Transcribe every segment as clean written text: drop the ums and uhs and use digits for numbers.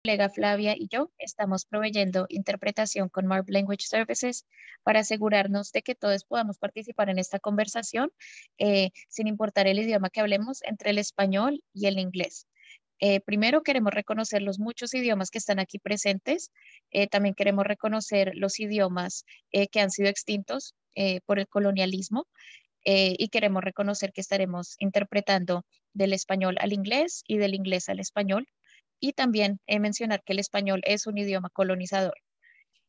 colega Flavia y yo estamos proveyendo interpretación con Marv Language Services para asegurarnos de que todos podamos participar en esta conversación sin importar el idioma que hablemos entre el español y el inglés. Primero queremos reconocer los muchos idiomas que están aquí presentes. También queremos reconocer los idiomas que han sido extintos por el colonialismo y queremos reconocer que estaremos interpretando del español al inglés y del inglés al español. Y también mencionar que el español es un idioma colonizador.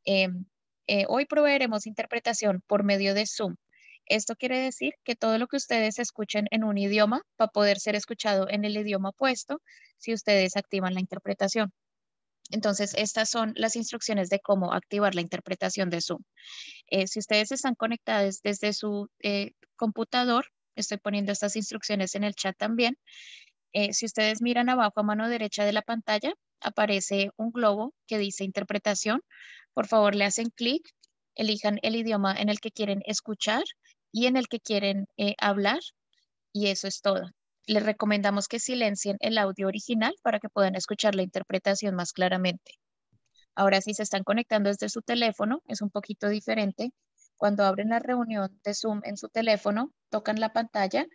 Em, Hoy proveeremos interpretación por medio de Zoom. Esto quiere decir que todo lo que ustedes escuchen en un idioma va a poder ser escuchado en el idioma opuesto si ustedes activan la interpretación. Entonces, estas son las instrucciones de cómo activar la interpretación de Zoom. Si ustedes están conectados desde su computador, estoy poniendo estas instrucciones en el chat también. Si ustedes miran abajo a mano derecha de la pantalla, aparece un globo que dice interpretación. Por favor, le hacen clic, elijan el idioma en el que quieren escuchar y en el que quieren hablar, y eso es todo. Les recomendamos que silencien el audio original para que puedan escuchar la interpretación más claramente. Ahora, si se están conectando desde su teléfono, es un poquito diferente. Cuando abren la reunión de Zoom en su teléfono, tocan la pantalla.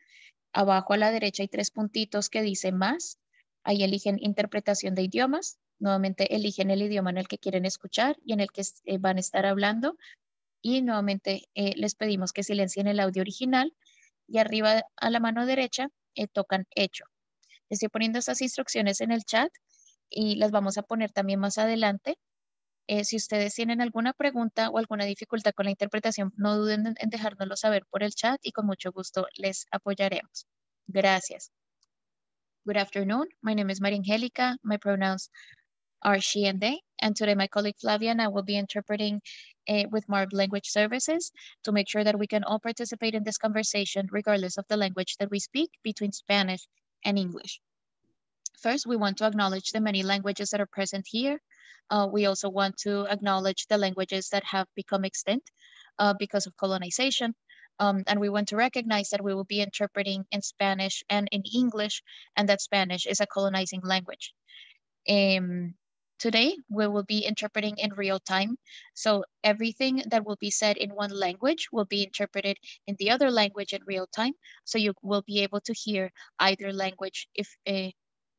Abajo a la derecha hay tres puntitos que dice más. Ahí eligen interpretación de idiomas. Nuevamente eligen el idioma en el que quieren escuchar y en el que van a estar hablando. Y nuevamente les pedimos que silencien el audio original. Y arriba a la mano derecha tocan hecho. Estoy poniendo estas instrucciones en el chat y las vamos a poner también más adelante. Si ustedes tienen alguna pregunta o alguna dificultad con la interpretación, no duden en dejárnoslo saber por el chat y con mucho gusto les apoyaremos. Gracias. Good afternoon. My name is Maria Angelica. My pronouns are she and they. And today my colleague Flavia and I will be interpreting with Marv Language Services to make sure that we can all participate in this conversation regardless of the language that we speak between Spanish and English. First, we want to acknowledge the many languages that are present here. We also want to acknowledge the languages that have become extinct because of colonization. And we want to recognize that we will be interpreting in Spanish and in English, and that Spanish is a colonizing language. Today, we will be interpreting in real time. So everything that will be said in one language will be interpreted in the other language in real time. So you will be able to hear either language if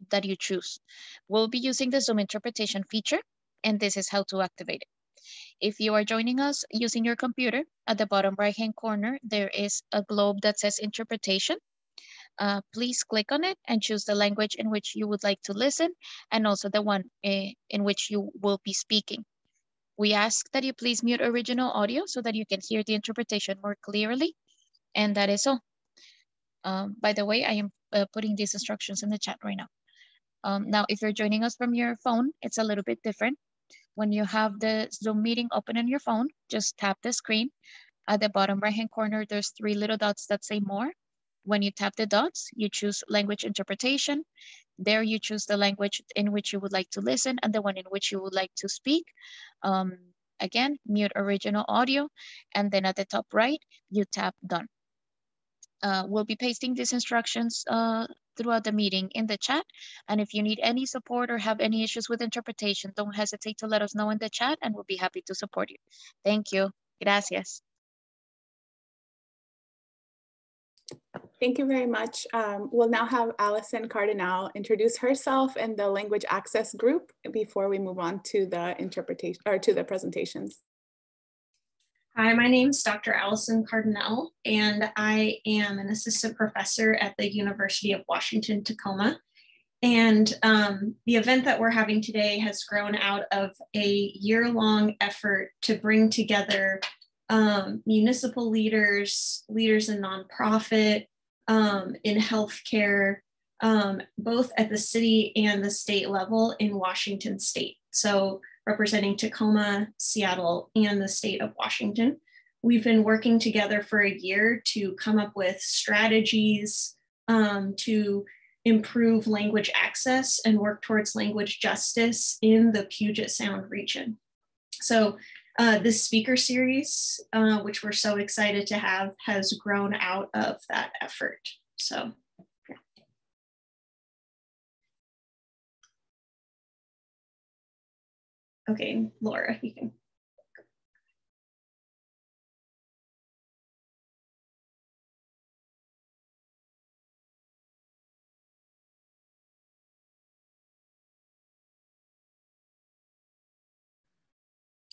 that you choose. We'll be using the Zoom interpretation feature, and this is how to activate it. If you are joining us using your computer, at the bottom right-hand corner, there is a globe that says interpretation. Please click on it and choose the language in which you would like to listen and also the one in which you will be speaking. We ask that you please mute original audio so that you can hear the interpretation more clearly. And that is all. By the way, I am putting these instructions in the chat right now. Now, if you're joining us from your phone, it's a little bit different. When you have the Zoom meeting open on your phone, just tap the screen. At the bottom right-hand corner, there's three little dots that say more. When you tap the dots, you choose language interpretation. There you choose the language in which you would like to listen and the one in which you would like to speak. Again, mute original audio. And then at the top right, you tap done. We'll be pasting these instructions throughout the meeting in the chat. And if you need any support or have any issues with interpretation, don't hesitate to let us know in the chat and we'll be happy to support you. Thank you. Gracias. Thank you very much. We'll now have Allison Cardinal introduce herself and the language access group before we move on to the interpretation or to the presentations. Hi, my name is Dr. Allison Cardinal, and I am an assistant professor at the University of Washington, Tacoma. And the event that we're having today has grown out of a year-long effort to bring together municipal leaders, leaders in nonprofit, in healthcare, both at the city and the state level in Washington state. So representing Tacoma, Seattle, and the state of Washington. We've been working together for a year to come up with strategies to improve language access and work towards language justice in the Puget Sound region. So this speaker series, which we're so excited to have, has grown out of that effort. So. Okay, Laura, you can.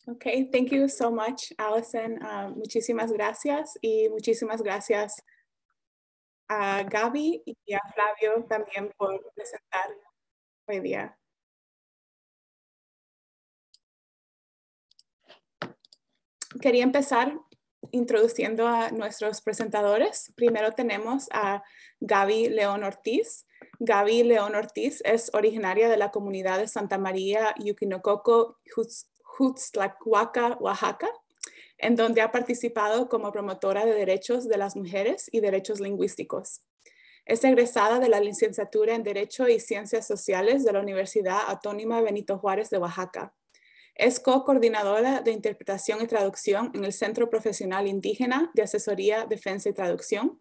Okay, thank you so much, Allison. Muchísimas gracias y muchísimas gracias a Gaby y a Flavio también por presentar hoy día. Quería empezar introduciendo a nuestros presentadores. Primero tenemos a Gaby León Ortiz. Gaby León Ortiz es originaria de la comunidad de Santa María Yuquinococo, Juxtlahuaca, Oaxaca, en donde ha participado como promotora de derechos de las mujeres y derechos lingüísticos. Es egresada de la licenciatura en Derecho y Ciencias Sociales de la Universidad Autónoma Benito Juárez de Oaxaca. Es co-coordinadora de interpretación y traducción en el Centro Profesional Indígena de Asesoría, Defensa y Traducción.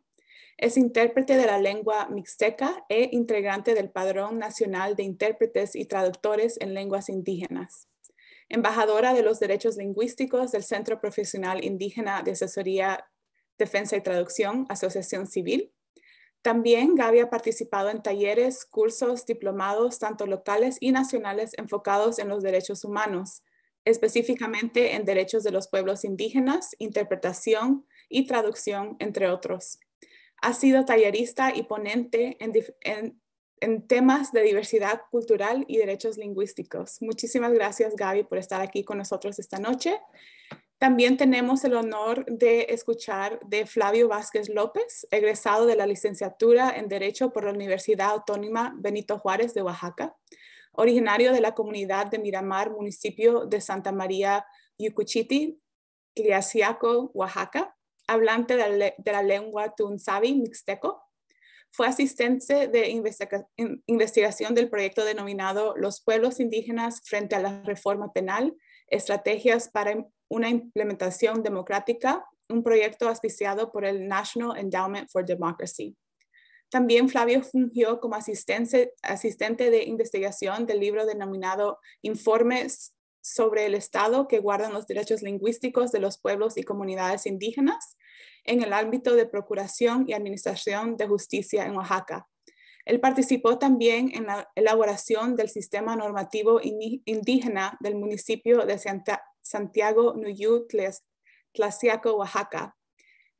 Es intérprete de la lengua mixteca e integrante del Padrón Nacional de Intérpretes y Traductores en Lenguas Indígenas. Embajadora de los Derechos Lingüísticos del Centro Profesional Indígena de Asesoría, Defensa y Traducción, Asociación Civil. También Gaby ha participado en talleres, cursos, diplomados, tanto locales y nacionales enfocados en los derechos humanos, específicamente en derechos de los pueblos indígenas, interpretación y traducción, entre otros. Ha sido tallerista y ponente en temas de diversidad cultural y derechos lingüísticos. Muchísimas gracias, Gaby, por estar aquí con nosotros esta noche. También tenemos el honor de escuchar de Flavio Vázquez López, egresado de la licenciatura en Derecho por la Universidad Autónoma Benito Juárez de Oaxaca, originario de la comunidad de Miramar, municipio de Santa María Yucuchiti, Tliaxiaco, Oaxaca, hablante de la lengua tunzavi mixteco. Fue asistente de investigación del proyecto denominado Los pueblos indígenas frente a la reforma penal, estrategias para una implementación democrática, un proyecto auspiciado por el National Endowment for Democracy. También Flavio fungió como asistente de investigación del libro denominado Informes sobre el Estado que guardan los derechos lingüísticos de los pueblos y comunidades indígenas en el ámbito de procuración y administración de justicia en Oaxaca. Él participó también en la elaboración del sistema normativo indígena del municipio de Santiago Nuyú, Tlaxiaco, Oaxaca.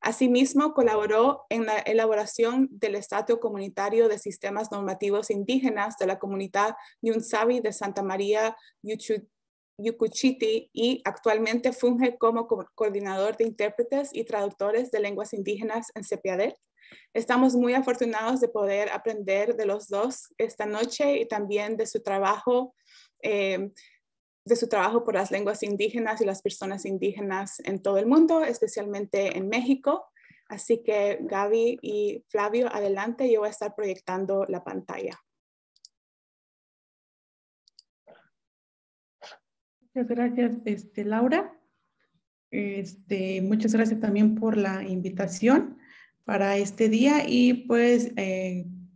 Asimismo, colaboró en la elaboración del Estatuto Comunitario de Sistemas Normativos Indígenas de la comunidad Ñunzavi de Santa María Yucuchiti y actualmente funge como coordinador de intérpretes y traductores de lenguas indígenas en Sepiadet. Estamos muy afortunados de poder aprender de los dos esta noche y también de su trabajo por las lenguas indígenas y las personas indígenas en todo el mundo, especialmente en México. Así que Gaby y Flavio, adelante, yo voy a estar proyectando la pantalla. Muchas gracias, Laura. Muchas gracias también por la invitación para este día y pues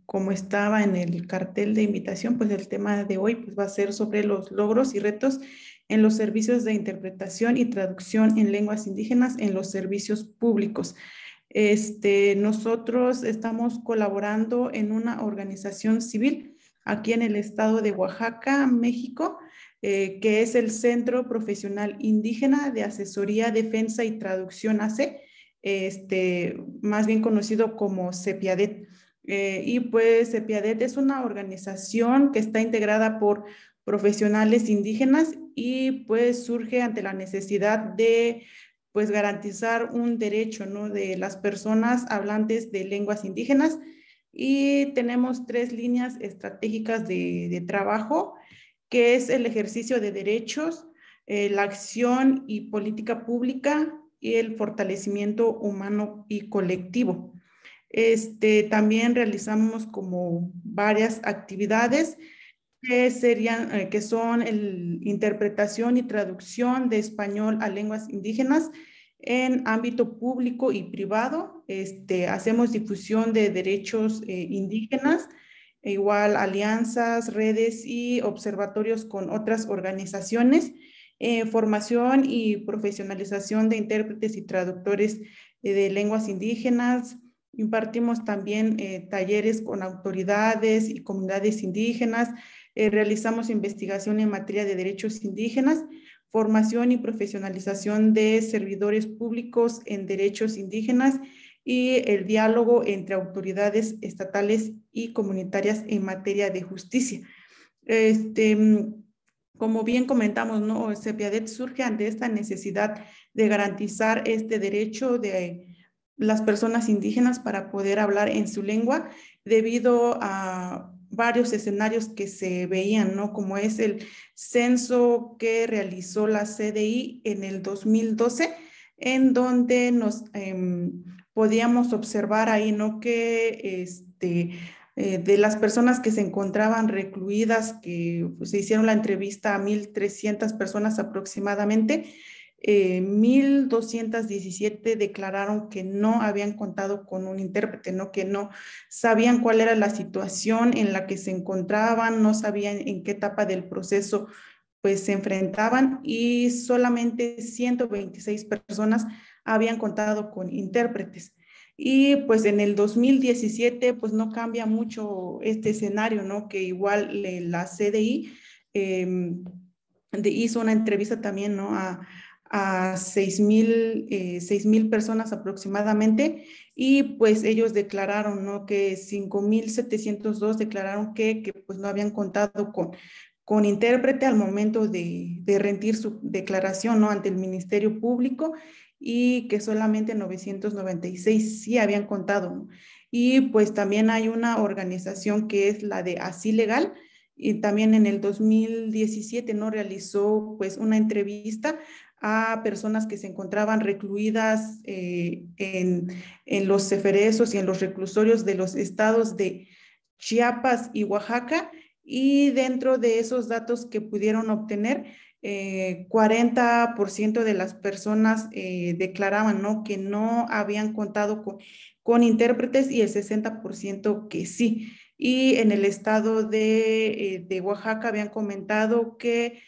como estaba en el cartel de invitación, pues el tema de hoy pues, va a ser sobre los logros y retos en los servicios de interpretación y traducción en lenguas indígenas en los servicios públicos. Nosotros estamos colaborando en una organización civil aquí en el estado de Oaxaca, México, que es el Centro Profesional Indígena de Asesoría, Defensa y Traducción AC, más bien conocido como Sepiadet. Y pues Sepiadet es una organización que está integrada por profesionales indígenas y pues surge ante la necesidad de pues garantizar un derecho, ¿no?, de las personas hablantes de lenguas indígenas y tenemos 3 líneas estratégicas de trabajo, que es el ejercicio de derechos, la acción y política pública y el fortalecimiento humano y colectivo. También realizamos como varias actividades que son interpretación y traducción de español a lenguas indígenas en ámbito público y privado. Hacemos difusión de derechos indígenas e igual alianzas, redes y observatorios con otras organizaciones, formación y profesionalización de intérpretes y traductores de lenguas indígenas. Impartimos también talleres con autoridades y comunidades indígenas, realizamos investigación en materia de derechos indígenas, formación y profesionalización de servidores públicos en derechos indígenas y el diálogo entre autoridades estatales y comunitarias en materia de justicia. Como bien comentamos, ¿no? CEPIADET surge ante esta necesidad de garantizar este derecho de las personas indígenas para poder hablar en su lengua debido a varios escenarios que se veían, ¿no? Como es el censo que realizó la CDI en el 2012, en donde nos podíamos observar ahí, ¿no? Que de las personas que se encontraban recluidas, que pues, se hicieron la entrevista a 1,300 personas aproximadamente, 1,217 declararon que no habían contado con un intérprete, ¿no? Que no sabían cuál era la situación en la que se encontraban, no sabían en qué etapa del proceso pues se enfrentaban y solamente 126 personas habían contado con intérpretes. Y pues en el 2017 pues no cambia mucho este escenario, ¿no? Que igual la CDI hizo una entrevista también, ¿no? A 6,000 personas aproximadamente y pues ellos declararon, ¿no? Que 5,702 declararon que pues no habían contado con intérprete al momento de rendir su declaración, ¿no? Ante el Ministerio Público y que solamente 996 sí habían contado, ¿no? Y pues también hay una organización que es la de Así Legal, y también en el 2017 no realizó pues una entrevista a personas que se encontraban recluidas en los ceferezos y en los reclusorios de los estados de Chiapas y Oaxaca, y dentro de esos datos que pudieron obtener, 40% de las personas declaraban, ¿no? Que no habían contado con intérpretes y el 60% que sí. Y en el estado de Oaxaca habían comentado que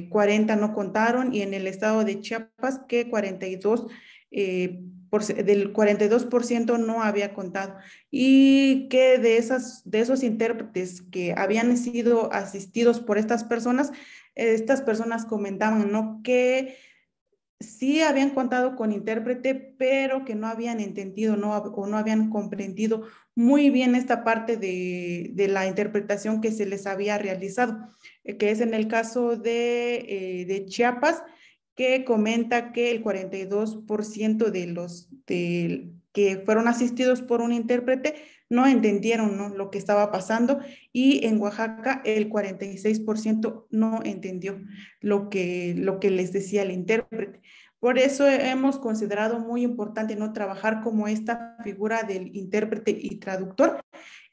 40 no contaron, y en el estado de Chiapas que 42, del 42% no había contado, y que de esos intérpretes que habían sido asistidos por estas personas comentaban, ¿no? Que sí habían contado con intérprete, pero que no habían entendido, ¿no? O no habían comprendido muy bien esta parte de la interpretación que se les había realizado, que es en el caso de Chiapas, que comenta que el 42% de los que fueron asistidos por un intérprete no entendieron, ¿no? Lo que estaba pasando, y en Oaxaca el 46% no entendió lo que les decía el intérprete. Por eso hemos considerado muy importante no trabajar como esta figura del intérprete y traductor,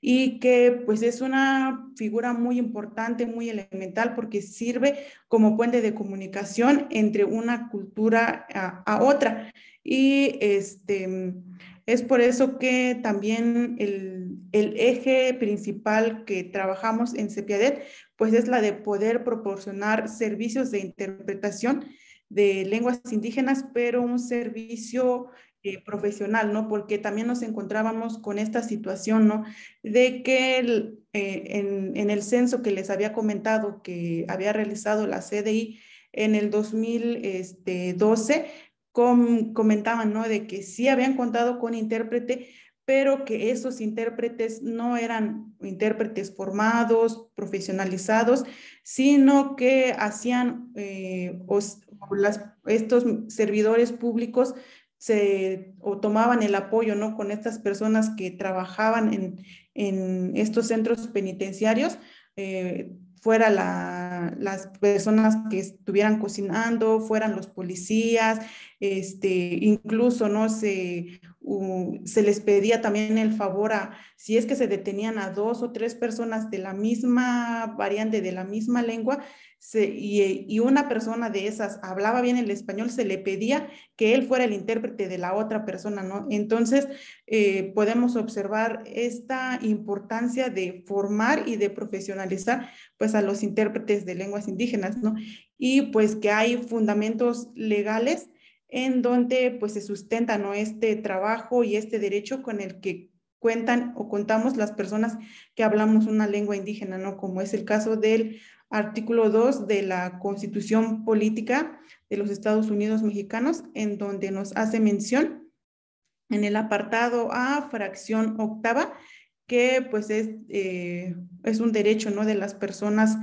y que pues es una figura muy importante, muy elemental, porque sirve como puente de comunicación entre una cultura a otra. Y es por eso que también el eje principal que trabajamos en CEPIADET pues es la de poder proporcionar servicios de interpretación de lenguas indígenas, pero un servicio profesional, ¿no? Porque también nos encontrábamos con esta situación, ¿no? De que en el censo que les había comentado que había realizado la CDI en el 2012, comentaban, ¿no? De que sí habían contado con intérprete, pero que esos intérpretes no eran intérpretes formados, profesionalizados, sino que hacían, estos servidores públicos o tomaban el apoyo, ¿no? Con estas personas que trabajaban en estos centros penitenciarios, fuera las personas que estuvieran cocinando, fueran los policías, incluso, ¿no? Se les pedía también el favor si es que se detenían a 2 o 3 personas de la misma variante, de la misma lengua, y una persona de esas hablaba bien el español, se le pedía que él fuera el intérprete de la otra persona, ¿no? Entonces, podemos observar esta importancia de formar y de profesionalizar, pues, a los intérpretes de lenguas indígenas, ¿no? Y pues que hay fundamentos legales en donde pues se sustenta, ¿no?, este trabajo y este derecho con el que cuentan o contamos las personas que hablamos una lengua indígena, ¿no? Como es el caso del artículo 2 de la Constitución Política de los Estados Unidos Mexicanos, en donde nos hace mención en el apartado A, fracción octava, que pues es un derecho, ¿no?, de las personas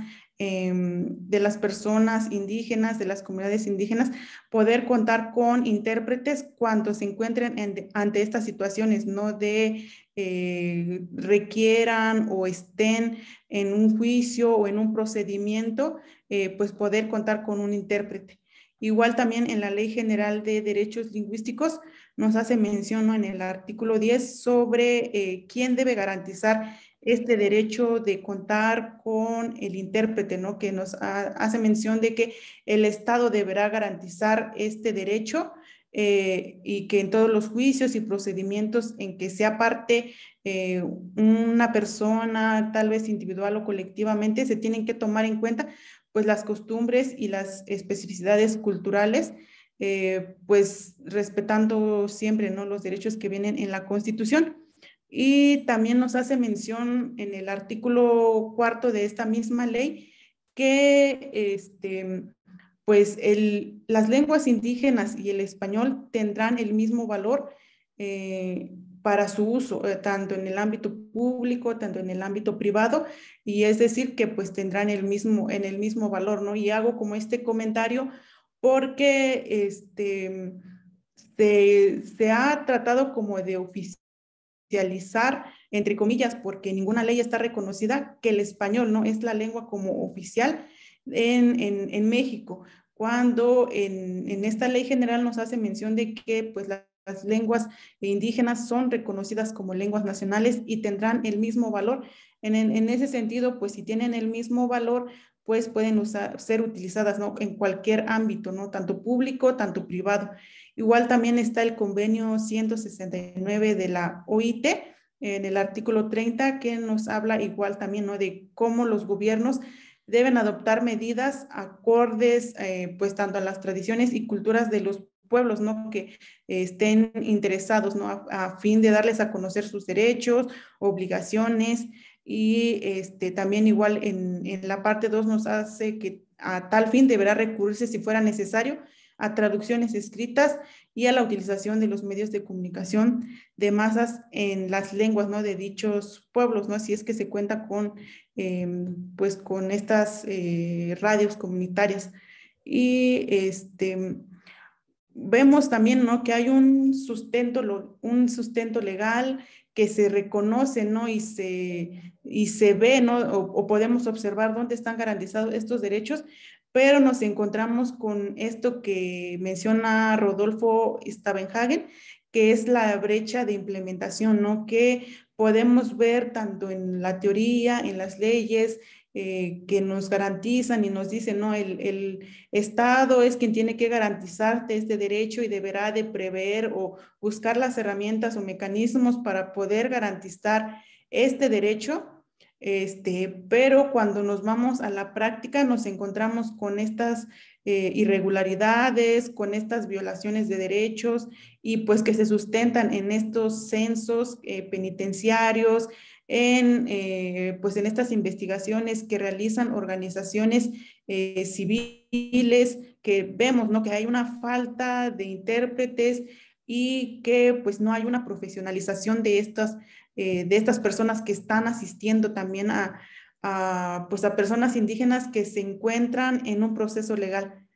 indígenas, de las comunidades indígenas, poder contar con intérpretes cuando se encuentren ante estas situaciones, ¿no?, de requieran o estén en un juicio o en un procedimiento, pues poder contar con un intérprete. Igual también en la Ley General de Derechos Lingüísticos nos hace mención, ¿no?, en el artículo 10 sobre quién debe garantizar este derecho de contar con el intérprete, ¿no?, que nos hace mención de que el Estado deberá garantizar este derecho y que en todos los juicios y procedimientos en que sea parte una persona, tal vez individual o colectivamente, se tienen que tomar en cuenta pues las costumbres y las especificidades culturales, pues respetando siempre, ¿no?, los derechos que vienen en la Constitución. Y también nos hace mención en el artículo 4 de esta misma ley que pues las lenguas indígenas y el español tendrán el mismo valor para su uso, tanto en el ámbito público, tanto en el ámbito privado, y es decir, que pues tendrán en el mismo valor, ¿no? Y hago como este comentario porque se ha tratado como de oficializar, entre comillas, porque ninguna ley está reconocida, que el español, ¿no?, es la lengua como oficial en México, cuando en esta ley general nos hace mención de que pues las lenguas indígenas son reconocidas como lenguas nacionales y tendrán el mismo valor. En ese sentido, pues si tienen el mismo valor, pues pueden ser utilizadas, ¿no?, en cualquier ámbito, ¿no?, tanto público, tanto privado. Igual también está el convenio 169 de la OIT, en el artículo 30, que nos habla igual también, ¿no?, de cómo los gobiernos deben adoptar medidas acordes, pues tanto a las tradiciones y culturas de los pueblos, ¿no?, que estén interesados, ¿no?, a fin de darles a conocer sus derechos, obligaciones, y también igual en la parte 2 nos hace que a tal fin deberá recurrirse, si fuera necesario, a traducciones escritas y a la utilización de los medios de comunicación de masas en las lenguas, ¿no?, de dichos pueblos, ¿no?, si es que se cuenta con, pues con estas radios comunitarias. Y vemos también, ¿no?, que hay un sustento legal que se reconoce, ¿no?, y se ve, ¿no?, o podemos observar dónde están garantizados estos derechos, pero nos encontramos con esto que menciona Rodolfo Stavenhagen, que es la brecha de implementación, ¿no?, que podemos ver tanto en la teoría, en las leyes, que nos garantizan y nos dicen, ¿no?, el Estado es quien tiene que garantizarte este derecho y deberá de prever o buscar las herramientas o mecanismos para poder garantizar este derecho. Pero cuando nos vamos a la práctica nos encontramos con estas irregularidades, con estas violaciones de derechos, y pues que se sustentan en estos censos penitenciarios, pues en estas investigaciones que realizan organizaciones civiles, que vemos, ¿no?, que hay una falta de intérpretes y que pues no hay una profesionalización de estas personas que están asistiendo también pues a personas indígenas que se encuentran en un proceso legal.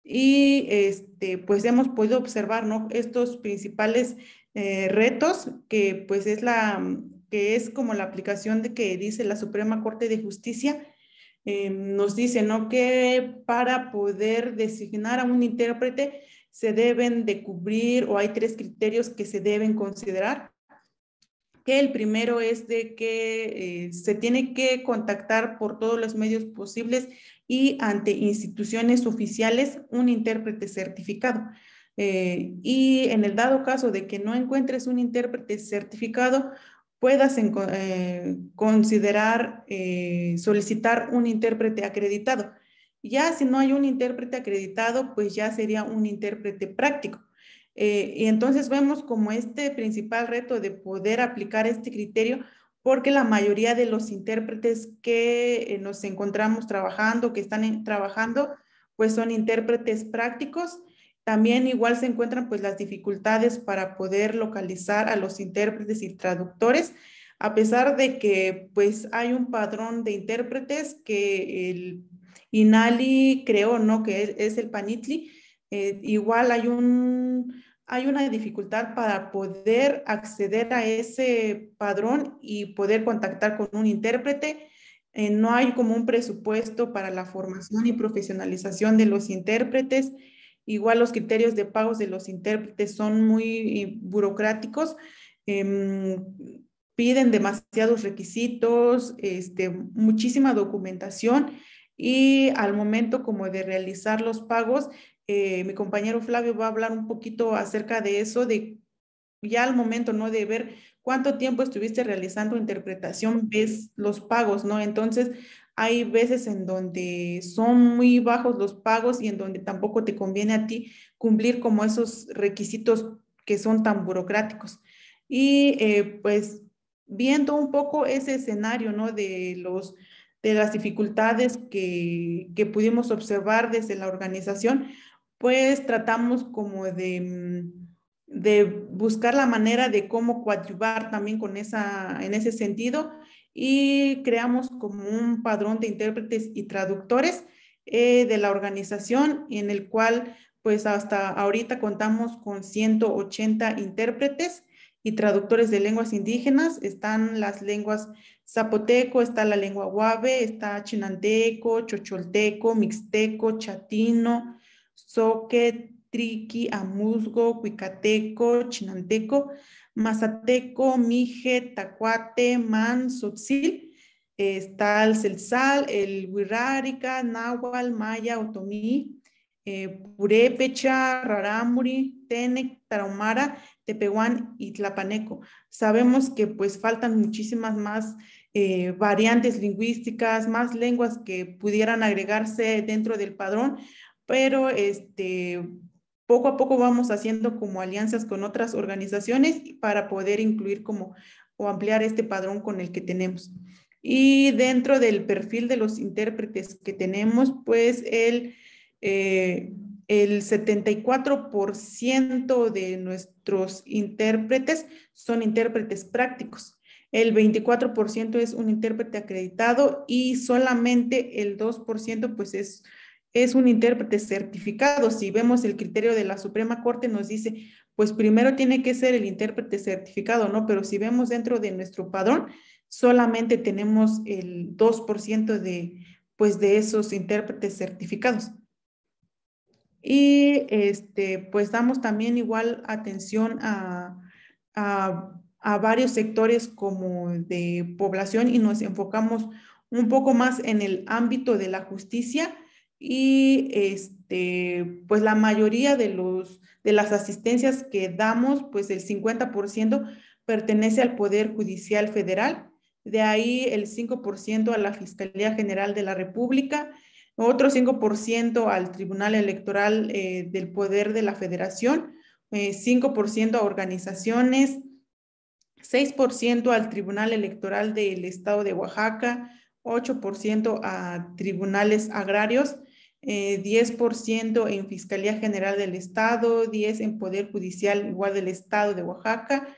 Y pues hemos podido observar, ¿no?, estos principales retos que pues que es como la aplicación de que dice la Suprema Corte de Justicia, nos dice, ¿no?, que para poder designar a un intérprete se deben de cubrir, o hay 3 criterios que se deben considerar. Que el primero es de que se tiene que contactar por todos los medios posibles y ante instituciones oficiales un intérprete certificado. Y en el dado caso de que no encuentres un intérprete certificado, puedas considerar solicitar un intérprete acreditado. Ya si no hay un intérprete acreditado, pues ya sería un intérprete práctico. Y entonces vemos como este principal reto de poder aplicar este criterio, porque la mayoría de los intérpretes que nos encontramos trabajando, que están trabajando, pues son intérpretes prácticos. También igual se encuentran pues las dificultades para poder localizar a los intérpretes y traductores, a pesar de que pues hay un padrón de intérpretes que el INALI creó, ¿no?, que es el PANITLI. Igual hay una dificultad para poder acceder a ese padrón y poder contactar con un intérprete. No hay como un presupuesto para la formación y profesionalización de los intérpretes. Igual los criterios de pagos de los intérpretes son muy burocráticos. Piden demasiados requisitos, muchísima documentación, y al momento como de realizar los pagos, mi compañero Flavio va a hablar un poquito acerca de eso, de ya al momento, ¿no?, de ver cuánto tiempo estuviste realizando interpretación, ves los pagos, ¿no? Entonces, hay veces en donde son muy bajos los pagos y en donde tampoco te conviene a ti cumplir como esos requisitos que son tan burocráticos. Y pues viendo un poco ese escenario, ¿no?, de las dificultades que pudimos observar desde la organización, pues tratamos como de buscar la manera de cómo coadyuvar también en ese sentido, y creamos como un padrón de intérpretes y traductores de la organización, en el cual pues hasta ahorita contamos con 180 intérpretes y traductores de lenguas indígenas. Están las lenguas zapoteco, está la lengua guave, está chinanteco, chocholteco, mixteco, chatino, zoque, triqui, amuzgo, cuicateco, chinanteco, mazateco, mije, tacuate, man, tzotzil. Está el Celzal, el Wixárika, Náhuatl, Maya, Otomí, Purépecha, Rarámuri, Tenec, Tarahumara, Tepehuán y Tlapaneco. Sabemos que pues faltan muchísimas más variantes lingüísticas, más lenguas que pudieran agregarse dentro del padrón, pero poco a poco vamos haciendo como alianzas con otras organizaciones para poder incluir como o ampliar este padrón con el que tenemos. Y dentro del perfil de los intérpretes que tenemos, pues el 74% de nuestros intérpretes son intérpretes prácticos. El 24% es un intérprete acreditado y solamente el 2% pues es un intérprete certificado. Si vemos el criterio de la Suprema Corte, nos dice, pues primero tiene que ser el intérprete certificado, ¿no? Pero si vemos dentro de nuestro padrón, solamente tenemos el 2% de esos intérpretes certificados. Y pues damos también igual atención a varios sectores como de población, y nos enfocamos un poco más en el ámbito de la justicia, y pues la mayoría de las asistencias que damos, pues el 50% pertenece al Poder Judicial Federal, de ahí el 5% a la Fiscalía General de la República, otro 5% al Tribunal Electoral del Poder de la Federación, 5% a organizaciones, 6% al Tribunal Electoral del Estado de Oaxaca, 8% a tribunales agrarios, 10% en Fiscalía General del Estado, 10% en Poder Judicial igual del Estado de Oaxaca,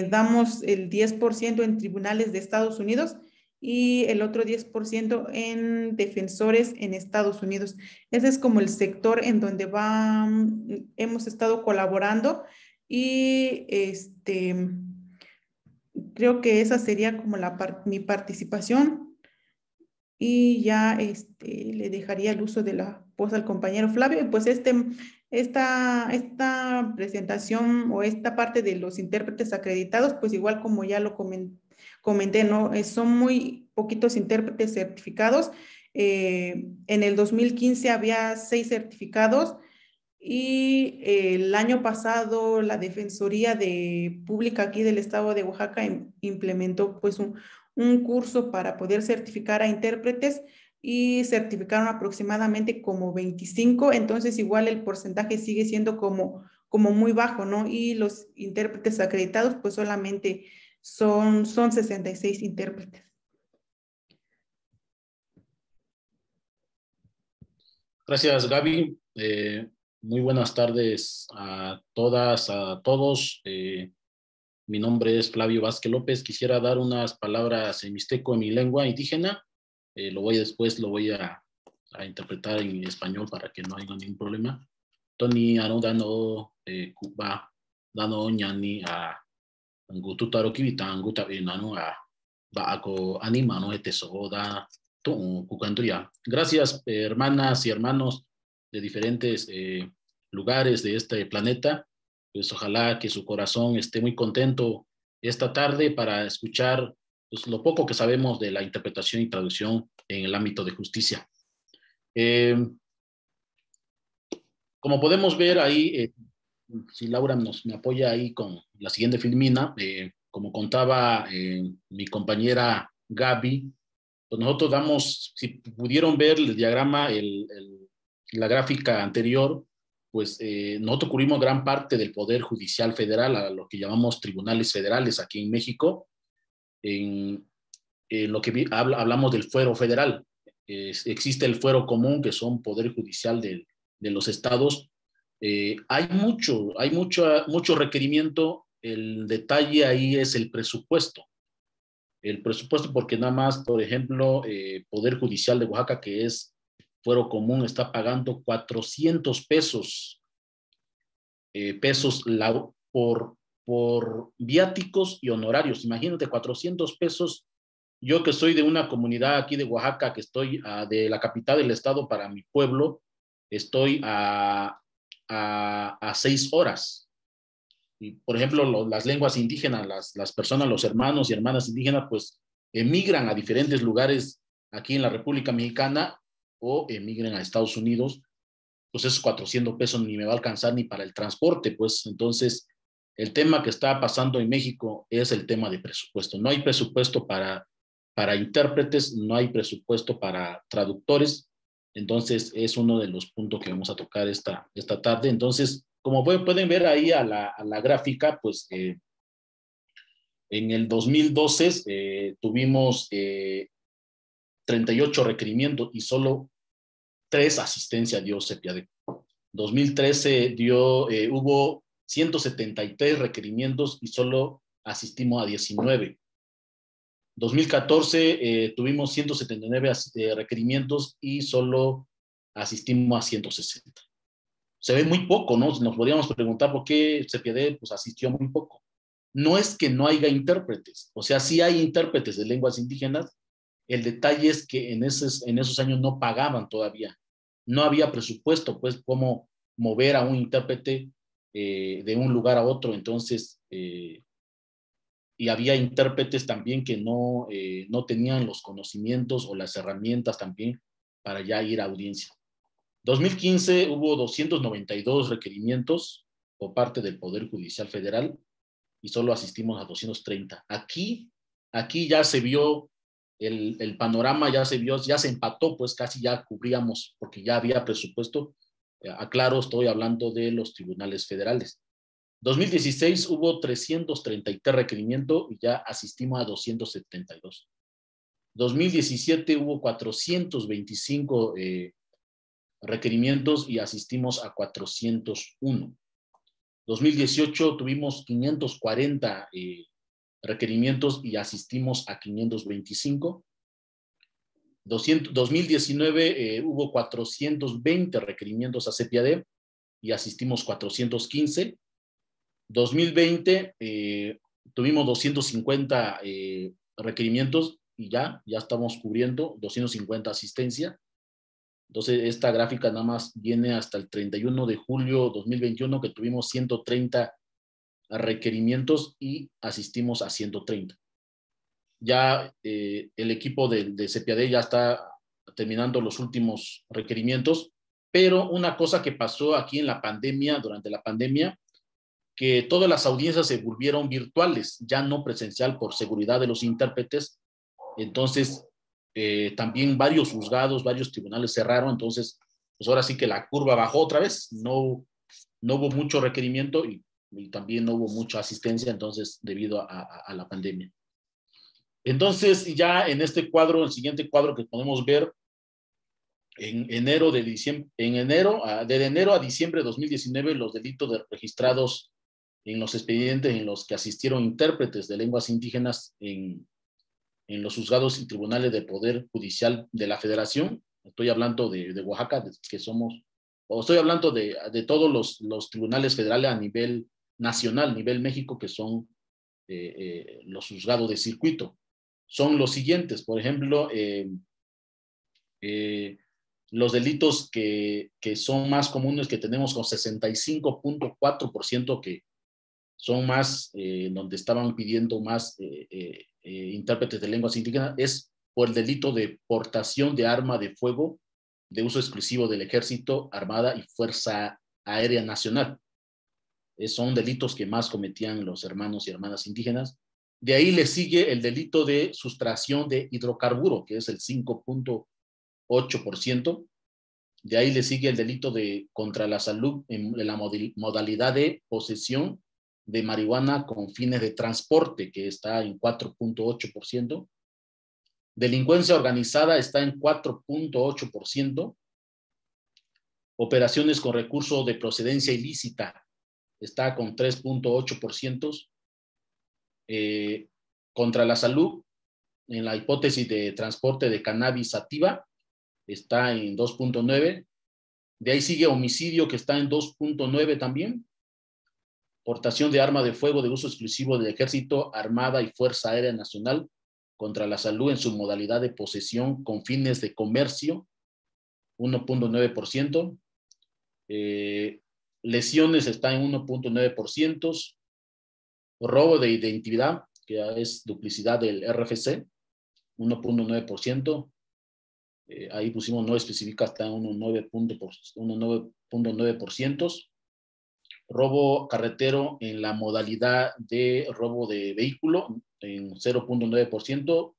damos el 10% en tribunales de Estados Unidos y el otro 10% en defensores en Estados Unidos. Ese es como el sector en donde hemos estado colaborando, y creo que esa sería como mi participación. Y ya le dejaría el uso de la voz al compañero Flavio. Y pues esta presentación o esta parte de los intérpretes acreditados, pues igual como ya lo comenté, ¿no? Son muy poquitos intérpretes certificados. En el 2015 había 6 certificados y el año pasado la Defensoría Pública aquí del estado de Oaxaca implementó pues un curso para poder certificar a intérpretes y certificaron aproximadamente como 25, entonces igual el porcentaje sigue siendo como muy bajo, ¿no? Y los intérpretes acreditados pues solamente son 66 intérpretes. Gracias, Gaby. Muy buenas tardes a todas, a todos. Mi nombre es Flavio Vázquez López. Quisiera dar unas palabras en mixteco, en mi lengua indígena. Después lo voy a interpretar en español para que no haya ningún problema. Tony Anodano Cuba Dano ñani a Gututaro Kibita Guta Nano a Baako Anima no Etesoda Cucandria. Gracias, hermanas y hermanos de diferentes lugares de este planeta. Pues ojalá que su corazón esté muy contento esta tarde para escuchar pues, lo poco que sabemos de la interpretación y traducción en el ámbito de justicia. Como podemos ver ahí, si Laura me apoya ahí con la siguiente filmina, como contaba mi compañera Gaby, pues nosotros damos, si pudieron ver el diagrama, la gráfica anterior, pues nosotros cubrimos gran parte del Poder Judicial Federal, a lo que llamamos tribunales federales aquí en México. En lo que hablamos del fuero federal. Existe el fuero común, que son Poder Judicial de los estados. Hay mucho requerimiento. El detalle ahí es el presupuesto. El presupuesto, porque nada más, por ejemplo, Poder Judicial de Oaxaca, que es fuero común, está pagando 400 pesos por viáticos y honorarios. Imagínate, 400 pesos. Yo que soy de una comunidad aquí de Oaxaca, que estoy de la capital del estado para mi pueblo, estoy a 6 horas. Y, por ejemplo, las lenguas indígenas, las personas, los hermanos y hermanas indígenas, pues emigran a diferentes lugares aquí en la República Mexicana o emigran a Estados Unidos. Pues esos 400 pesos ni me va a alcanzar ni para el transporte, pues. Entonces, el tema que está pasando en México es el tema de presupuesto. No hay presupuesto para intérpretes, no hay presupuesto para traductores. Entonces, es uno de los puntos que vamos a tocar esta tarde. Entonces, como pueden ver ahí a la gráfica, pues en el 2012 tuvimos 38 requerimientos y solo 3 asistencias dio CEPIADE. 2013 hubo 173 requerimientos y solo asistimos a 19. 2014 tuvimos 179 requerimientos y solo asistimos a 160. Se ve muy poco, ¿no? Nos podríamos preguntar por qué CEPIADE pues, asistió muy poco. No es que no haya intérpretes, o sea, sí hay intérpretes de lenguas indígenas. El detalle es que en esos años no pagaban todavía. No había presupuesto, pues, cómo mover a un intérprete de un lugar a otro. Entonces, y había intérpretes también que no tenían los conocimientos o las herramientas también para ya ir a audiencia. 2015 hubo 292 requerimientos por parte del Poder Judicial Federal y solo asistimos a 230. Aquí ya se vio el panorama, ya se empató, pues casi ya cubríamos porque ya había presupuesto. Aclaro, estoy hablando de los tribunales federales. 2016 hubo 333 requerimientos y ya asistimos a 272. 2017 hubo 425 requerimientos y asistimos a 401. 2018 tuvimos 540 requerimientos y asistimos a 525. 2019 hubo 420 requerimientos a CEPIADE y asistimos 415. 2020 tuvimos 250 requerimientos y ya estamos cubriendo 250 asistencia. Entonces, esta gráfica nada más viene hasta el 31 de julio 2021, que tuvimos 130 requerimientos y asistimos a 130. Ya el equipo de CEPIADE ya está terminando los últimos requerimientos, pero una cosa que pasó aquí en la pandemia, durante la pandemia, que todas las audiencias se volvieron virtuales, ya no presencial por seguridad de los intérpretes. Entonces, también varios juzgados, varios tribunales cerraron, entonces, pues ahora sí que la curva bajó otra vez, no hubo mucho requerimiento y también no hubo mucha asistencia, entonces, debido a la pandemia. Entonces, ya en este cuadro, el siguiente cuadro que podemos ver, de enero a diciembre de 2019, los delitos registrados en los expedientes en los que asistieron intérpretes de lenguas indígenas en los juzgados y tribunales de Poder Judicial de la Federación. Estoy hablando de Oaxaca, estoy hablando de todos los tribunales federales a nivel nacional, nivel México, que son los juzgados de circuito. Son los siguientes, por ejemplo, los delitos que son más comunes que tenemos con 65.4%, que son más, donde estaban pidiendo más intérpretes de lenguas indígenas, es por el delito de portación de arma de fuego de uso exclusivo del Ejército, Armada y Fuerza Aérea Nacional. Son delitos que más cometían los hermanos y hermanas indígenas. De ahí le sigue el delito de sustracción de hidrocarburo, que es el 5.8%. De ahí le sigue el delito de contra la salud en la modalidad de posesión de marihuana con fines de transporte, que está en 4.8%. Delincuencia organizada está en 4.8%. Operaciones con recurso de procedencia ilícita está con 3.8%. Contra la salud, en la hipótesis de transporte de cannabis sativa, está en 2.9%. De ahí sigue homicidio, que está en 2.9% también. Portación de arma de fuego de uso exclusivo del Ejército, Armada y Fuerza Aérea Nacional contra la salud en su modalidad de posesión con fines de comercio, 1.9%. Lesiones está en 1.9%. Robo de identidad, que es duplicidad del RFC, 1.9%. Ahí pusimos, no especifica, hasta en 1.9%. Robo carretero en la modalidad de robo de vehículo en 0.9%,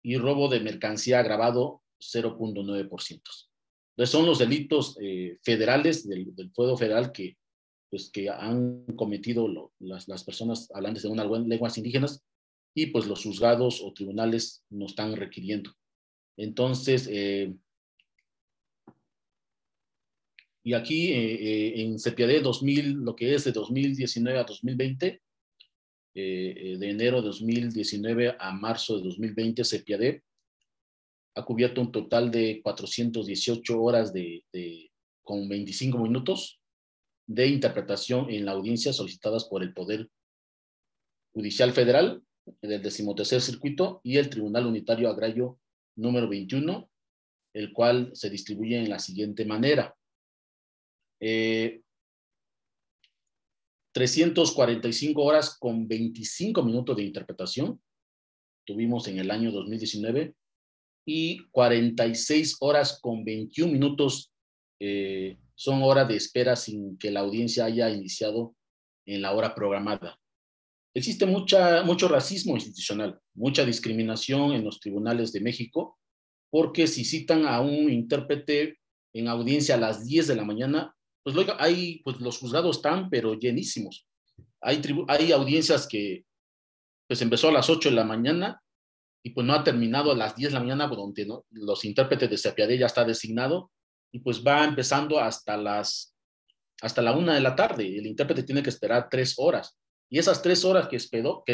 y robo de mercancía agravado 0.9%. Entonces son los delitos federales del Fuero Federal que han cometido las personas hablantes de unas lenguas indígenas, y pues los juzgados o tribunales nos están requiriendo. Entonces, y aquí en CEPIADE 2000, lo que es de 2019 a 2020, de enero de 2019 a marzo de 2020, CEPIADE ha cubierto un total de 418 horas con 25 minutos de interpretación en la audiencia solicitadas por el Poder Judicial Federal del 13º Circuito y el Tribunal Unitario Agrario número 21, el cual se distribuye en la siguiente manera. 345 horas con 25 minutos de interpretación tuvimos en el año 2019, y 46 horas con 21 minutos son horas de espera sin que la audiencia haya iniciado en la hora programada. Existe mucho racismo institucional, mucha discriminación en los tribunales de México, porque si citan a un intérprete en audiencia a las 10 de la mañana, pues los juzgados están pero llenísimos. Hay audiencias que pues empezó a las 8 de la mañana y pues no ha terminado a las 10 de la mañana, donde ¿no? Los intérpretes de CEPIADE ya está designado, y pues va empezando hasta la 1 de la tarde. El intérprete tiene que esperar 3 horas. Y esas 3 horas que esperó,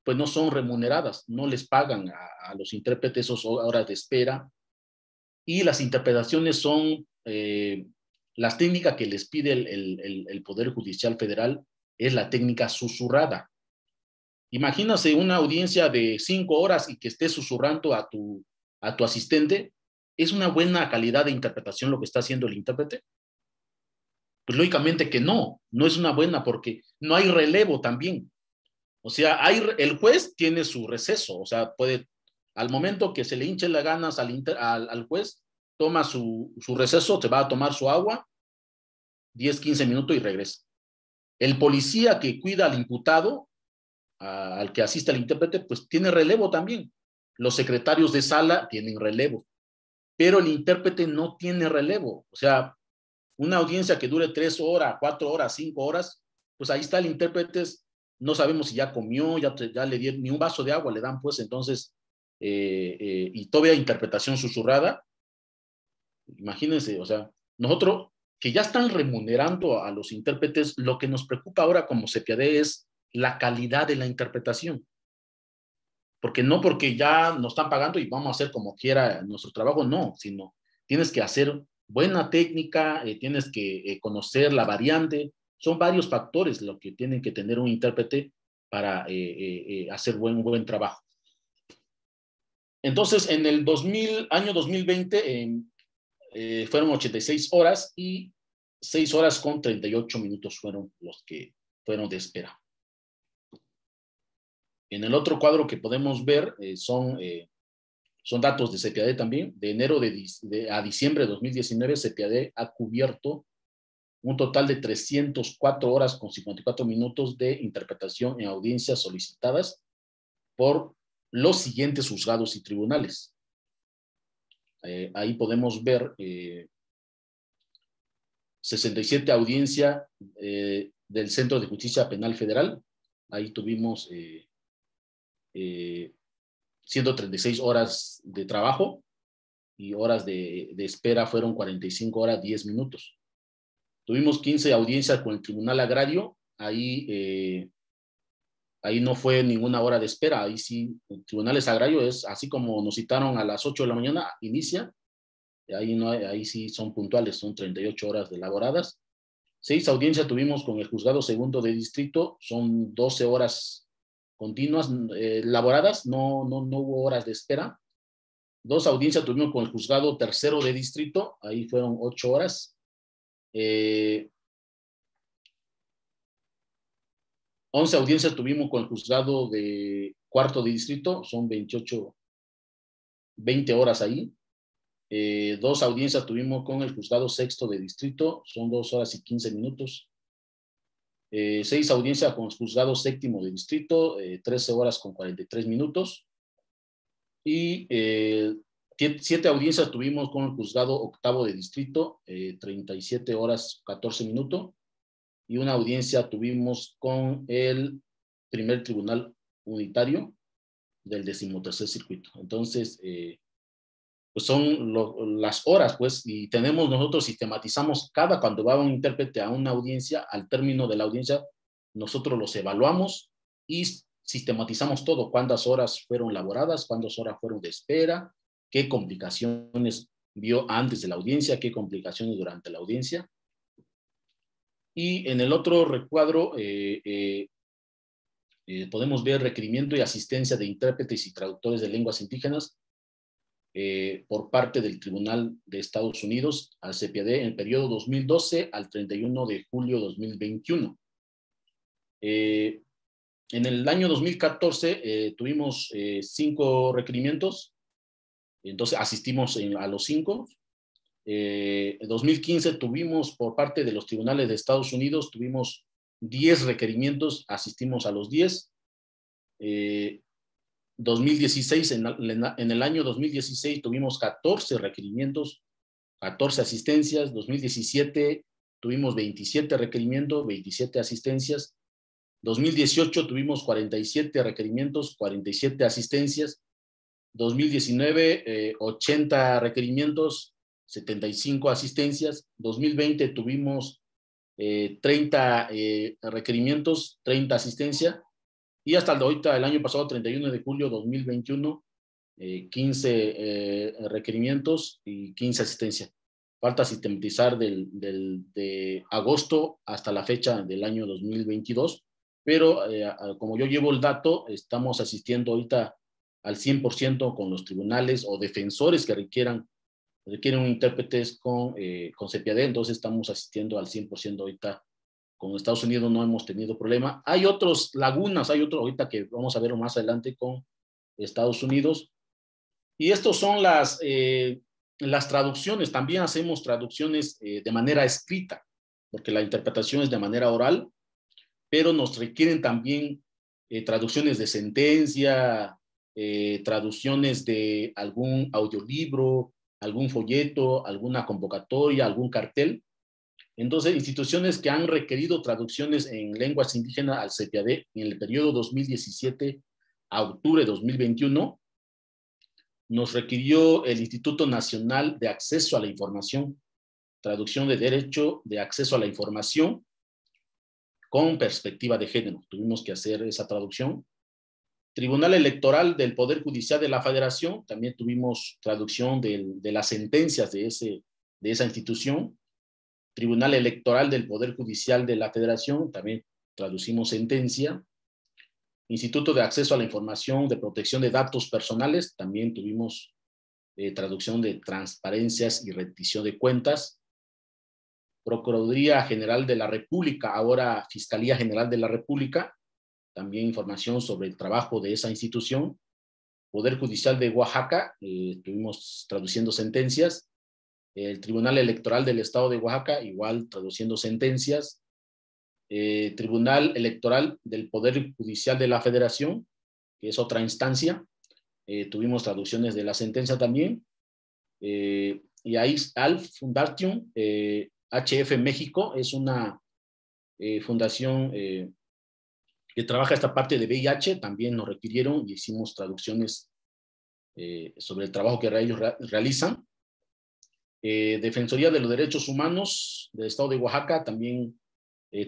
pues no son remuneradas, no les pagan a los intérpretes esas horas de espera. Y las interpretaciones son, las técnicas que les pide el Poder Judicial Federal es la técnica susurrada. Imagínate una audiencia de 5 horas y que estés susurrando a tu asistente. ¿Es una buena calidad de interpretación lo que está haciendo el intérprete? Pues lógicamente que no es una buena, porque no hay relevo también. O sea, el juez tiene su receso, o sea, al momento que se le hinche las ganas al juez, toma su receso, se va a tomar su agua, 10, 15 minutos y regresa. El policía que cuida al imputado, al que asiste al intérprete, pues tiene relevo también. Los secretarios de sala tienen relevo, pero el intérprete no tiene relevo. O sea, una audiencia que dure 3 horas, 4 horas, 5 horas, pues ahí está el intérprete, no sabemos si ya comió, ya le dieron ni un vaso de agua, le dan pues, entonces, y todavía interpretación susurrada. Imagínense, o sea, nosotros que ya están remunerando a los intérpretes, lo que nos preocupa ahora como CEPIAD es la calidad de la interpretación. Porque no porque ya nos están pagando y vamos a hacer como quiera nuestro trabajo, no, sino tienes que hacer buena técnica, tienes que conocer la variante. Son varios factores lo que tienen que tener un intérprete para hacer buen trabajo. Entonces, en el año 2020 fueron 86 horas y 6 horas con 38 minutos fueron los que fueron de espera. En el otro cuadro que podemos ver son datos de CEPIAD también. De enero a diciembre de 2019, CEPIAD ha cubierto un total de 304 horas con 54 minutos de interpretación en audiencias solicitadas por los siguientes juzgados y tribunales. Ahí podemos ver 67 audiencias del Centro de Justicia Penal Federal. Ahí tuvimos 136 horas de trabajo y horas de espera fueron 45 horas 10 minutos. Tuvimos 15 audiencias con el Tribunal Agrario. Ahí no fue ninguna hora de espera. Ahí sí, el Tribunal Agrario es así como nos citaron a las 8 de la mañana, inicia. Ahí sí son puntuales, son 38 horas elaboradas. 6 audiencias tuvimos con el Juzgado Segundo de Distrito, son 12 horas continuas elaboradas, no hubo horas de espera. 2 audiencias tuvimos con el Juzgado Tercero de Distrito, ahí fueron 8 horas. 11 audiencias tuvimos con el Juzgado de Cuarto de Distrito, son 20 horas ahí. 2 audiencias tuvimos con el Juzgado Sexto de Distrito, son 2 horas y 15 minutos. 6 audiencias con el Juzgado Séptimo de Distrito, 13 horas con 43 minutos. Y 7 audiencias tuvimos con el Juzgado Octavo de Distrito, 37 horas 14 minutos. Y una audiencia tuvimos con el Primer Tribunal Unitario del 13º Circuito. Entonces, pues son las horas, pues, y nosotros sistematizamos cuando va un intérprete a una audiencia, al término de la audiencia, nosotros los evaluamos y sistematizamos todo, cuántas horas fueron laboradas, cuántas horas fueron de espera, qué complicaciones vio antes de la audiencia, qué complicaciones durante la audiencia. Y en el otro recuadro podemos ver requerimiento y asistencia de intérpretes y traductores de lenguas indígenas por parte del Tribunal de Estados Unidos al CEPIAD en el periodo 2012 al 31 de julio 2021. En el año 2014 tuvimos 5 requerimientos, entonces asistimos a los 5. En 2015 tuvimos por parte de los tribunales de Estados Unidos, tuvimos 10 requerimientos, asistimos a los 10. 2016, en el año 2016 tuvimos 14 requerimientos, 14 asistencias. 2017 tuvimos 27 requerimientos, 27 asistencias. 2018 tuvimos 47 requerimientos, 47 asistencias. 2019, 80 requerimientos, 75 asistencias. 2020 tuvimos 30 requerimientos, 30 asistencias. Y hasta ahorita, el año pasado, 31 de julio 2021, 15 requerimientos y 15 asistencias. Falta sistematizar de agosto hasta la fecha del año 2022. pero como yo llevo el dato, estamos asistiendo ahorita al 100% con los tribunales o defensores que requieren intérpretes con CEPIADE, entonces estamos asistiendo al 100% ahorita. Con Estados Unidos no hemos tenido problema. Hay otros lagunas, hay otro ahorita que vamos a ver más adelante con Estados Unidos. Y estos son las traducciones. También hacemos traducciones de manera escrita, porque la interpretación es de manera oral, pero nos requieren también traducciones de sentencia, traducciones de algún audiolibro, algún folleto, alguna convocatoria, algún cartel. Entonces, instituciones que han requerido traducciones en lenguas indígenas al CEPIADE en el periodo 2017 a octubre de 2021, nos requirió el Instituto Nacional de Acceso a la Información, traducción de derecho de acceso a la información con perspectiva de género. Tuvimos que hacer esa traducción. Tribunal Electoral del Poder Judicial de la Federación, también tuvimos traducción de las sentencias de esa institución. Tribunal Electoral del Poder Judicial de la Federación, también traducimos sentencia. Instituto de Acceso a la Información de Protección de Datos Personales, también tuvimos traducción de transparencias y rendición de cuentas. Procuraduría General de la República, ahora Fiscalía General de la República, también información sobre el trabajo de esa institución. Poder Judicial de Oaxaca, estuvimos traduciendo sentencias. El Tribunal Electoral del Estado de Oaxaca, igual traduciendo sentencias. Tribunal Electoral del Poder Judicial de la Federación, que es otra instancia. Tuvimos traducciones de la sentencia también. Y ahí ALF Fundation, HF México, es una fundación que trabaja esta parte de VIH, también nos requirieron y hicimos traducciones sobre el trabajo que ellos realizan. Defensoría de los Derechos Humanos del Estado de Oaxaca, también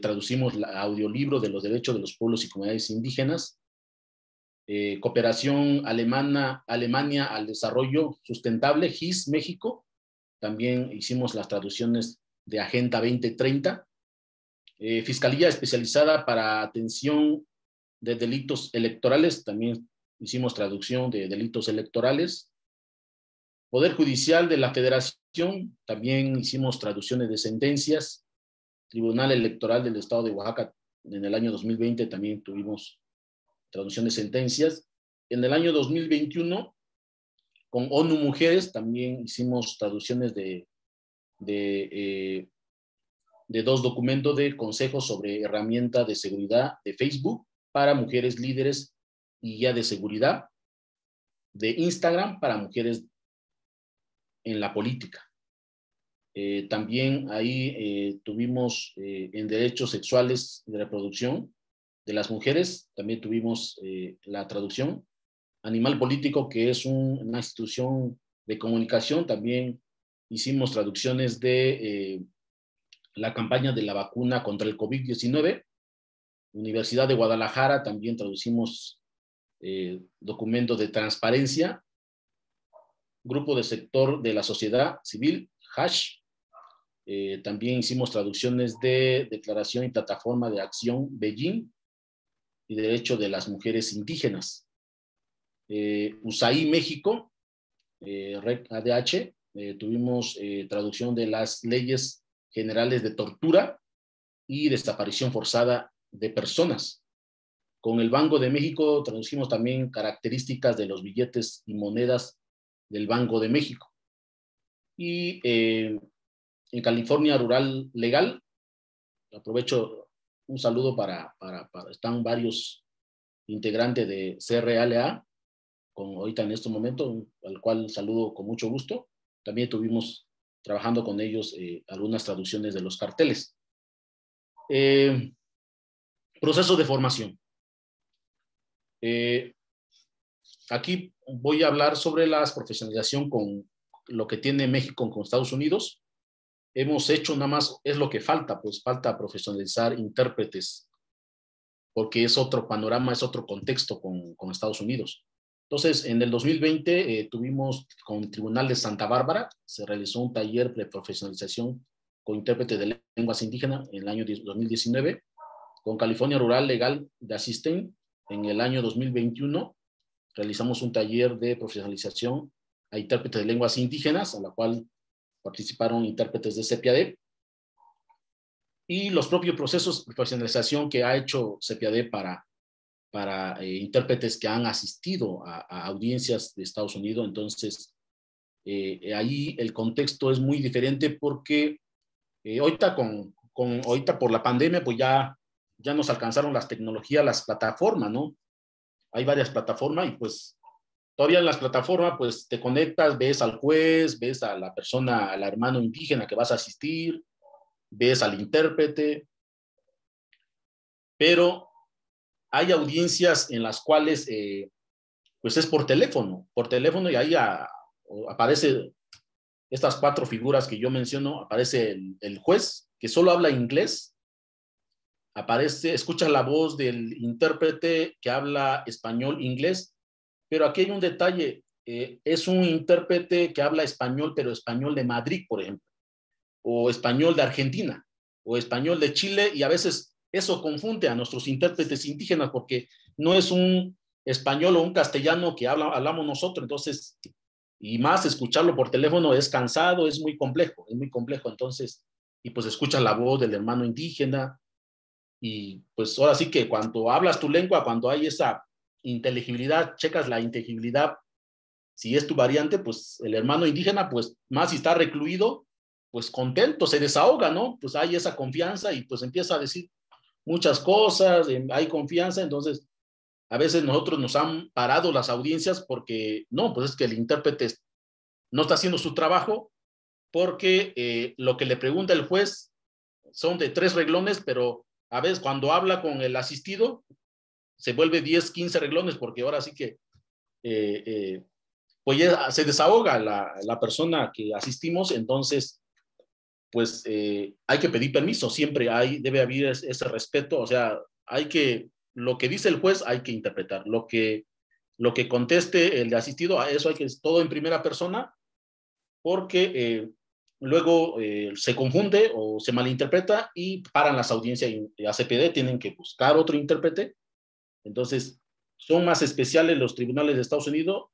traducimos el audiolibro de los derechos de los pueblos y comunidades indígenas. Cooperación Alemania al Desarrollo Sustentable, GIS México, también hicimos las traducciones de Agenda 2030. Fiscalía Especializada para Atención de Delitos Electorales, también hicimos traducción de delitos electorales. Poder Judicial de la Federación, también hicimos traducciones de sentencias. Tribunal Electoral del Estado de Oaxaca, en el año 2020 también tuvimos traducción de sentencias. En el año 2021, con ONU Mujeres, también hicimos traducciones de 2 documentos de consejos sobre herramienta de seguridad de Facebook para mujeres líderes y guía de seguridad, de Instagram para mujeres en la política. También ahí tuvimos en derechos sexuales y de reproducción de las mujeres, también tuvimos la traducción. Animal Político, que es una institución de comunicación, también hicimos traducciones de la campaña de la vacuna contra el COVID-19. Universidad de Guadalajara, también traducimos documentos de transparencia. Grupo de Sector de la Sociedad Civil, HASH. También hicimos traducciones de Declaración y Plataforma de Acción Beijing y Derecho de las Mujeres Indígenas. USAID México, REC ADH, tuvimos traducción de las leyes generales de tortura y desaparición forzada de personas. Con el Banco de México traducimos también características de los billetes y monedas del Banco de México. Y en California Rural Legal, aprovecho un saludo para están varios integrantes de CRLA, ahorita en este momento, al cual saludo con mucho gusto. También tuvimos trabajando con ellos algunas traducciones de los carteles. Proceso de formación. Aquí voy a hablar sobre la profesionalización con lo que tiene México con Estados Unidos. Hemos hecho nada más, es lo que falta, pues falta profesionalizar intérpretes, porque es otro panorama, es otro contexto con Estados Unidos. Entonces, en el 2020 tuvimos con Tribunal de Santa Bárbara, se realizó un taller de profesionalización con intérpretes de lenguas indígenas en el año 2019. con California Rural Legal de Assistant en el año 2021. Realizamos un taller de profesionalización a intérpretes de lenguas indígenas, a la cual participaron intérpretes de CEPIADE, y los propios procesos de profesionalización que ha hecho CEPIADE para intérpretes que han asistido a audiencias de Estados Unidos. Entonces, ahí el contexto es muy diferente porque ahorita, ahorita por la pandemia, pues ya nos alcanzaron las tecnologías, las plataformas, ¿no? Hay varias plataformas y pues todavía en las plataformas pues te conectas, ves al juez, ves a la persona, al hermano indígena que vas a asistir, ves al intérprete, pero hay audiencias en las cuales pues es por teléfono y ahí aparece estas 4 figuras que yo menciono. Aparece el juez que solo habla inglés, escuchas la voz del intérprete que habla español, inglés, pero aquí hay un detalle, es un intérprete que habla español, pero español de Madrid, por ejemplo, o español de Argentina, o español de Chile, y a veces eso confunde a nuestros intérpretes indígenas porque no es un español o un castellano que hablamos nosotros. Entonces, y más escucharlo por teléfono es cansado, es muy complejo, entonces, y pues escuchas la voz del hermano indígena, y pues ahora sí que cuando hablas tu lengua, cuando hay esa inteligibilidad, checas la inteligibilidad, si es tu variante, pues el hermano indígena, pues más si está recluido, pues contento, se desahoga, ¿no? Pues hay esa confianza y pues empieza a decir muchas cosas, hay confianza. Entonces a veces nosotros nos han parado las audiencias porque no, pues es que el intérprete no está haciendo su trabajo, porque lo que le pregunta el juez son de 3 renglones, pero a veces cuando habla con el asistido se vuelve 10, 15 renglones, porque ahora sí que pues ya se desahoga la persona que asistimos. Entonces pues hay que pedir permiso, siempre debe haber ese respeto, o sea, lo que dice el juez hay que interpretar, lo que conteste el asistido, a eso hay que, todo en primera persona, porque luego se confunde o se malinterpreta y paran las audiencias, y a CPD tienen que buscar otro intérprete. Entonces son más especiales los tribunales de Estados Unidos,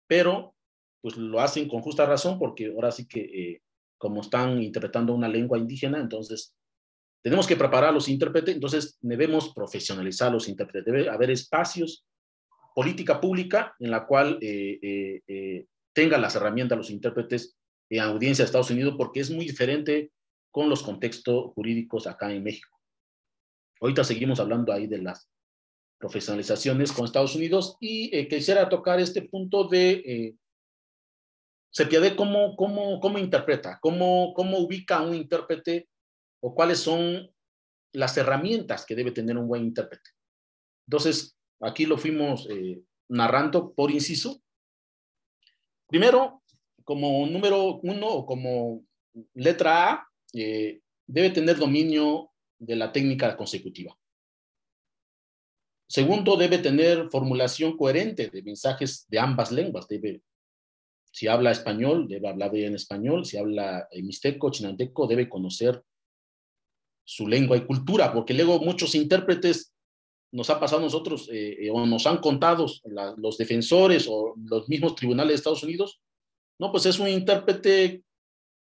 pero pues lo hacen con justa razón, porque ahora sí que como están interpretando una lengua indígena, entonces tenemos que preparar a los intérpretes. Entonces debemos profesionalizar a los intérpretes, debe haber espacios, política pública en la cual tengan las herramientas los intérpretes en audiencia de Estados Unidos, porque es muy diferente con los contextos jurídicos acá en México. Ahorita seguimos hablando ahí de las profesionalizaciones con Estados Unidos, y quisiera tocar este punto de CEPIADE, ¿cómo interpreta? ¿Cómo ubica a un intérprete, o cuáles son las herramientas que debe tener un buen intérprete? Entonces, aquí lo fuimos narrando por inciso. Primero, como número 1 o como letra A, debe tener dominio de la técnica consecutiva. Segundo, debe tener formulación coherente de mensajes de ambas lenguas. Si habla español, debe hablar bien español. Si habla mixteco, chinanteco, debe conocer su lengua y cultura, porque luego muchos intérpretes, nos ha pasado a nosotros, o nos han contado los defensores o los mismos tribunales de Estados Unidos, no, pues es un intérprete,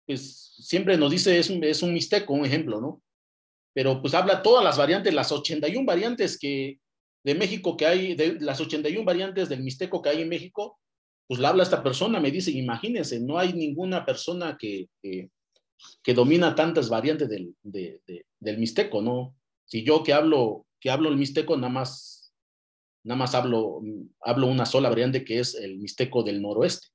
pues siempre nos dice es un mixteco, un ejemplo, ¿no? Pero pues habla todas las variantes, las 81 variantes de México que hay, de las 81 variantes del mixteco que hay en México, pues la habla esta persona. Me dice, imagínense, no hay ninguna persona que domina tantas variantes del mixteco, ¿no? Si yo que hablo el mixteco, nada más hablo una sola variante, que es el mixteco del noroeste.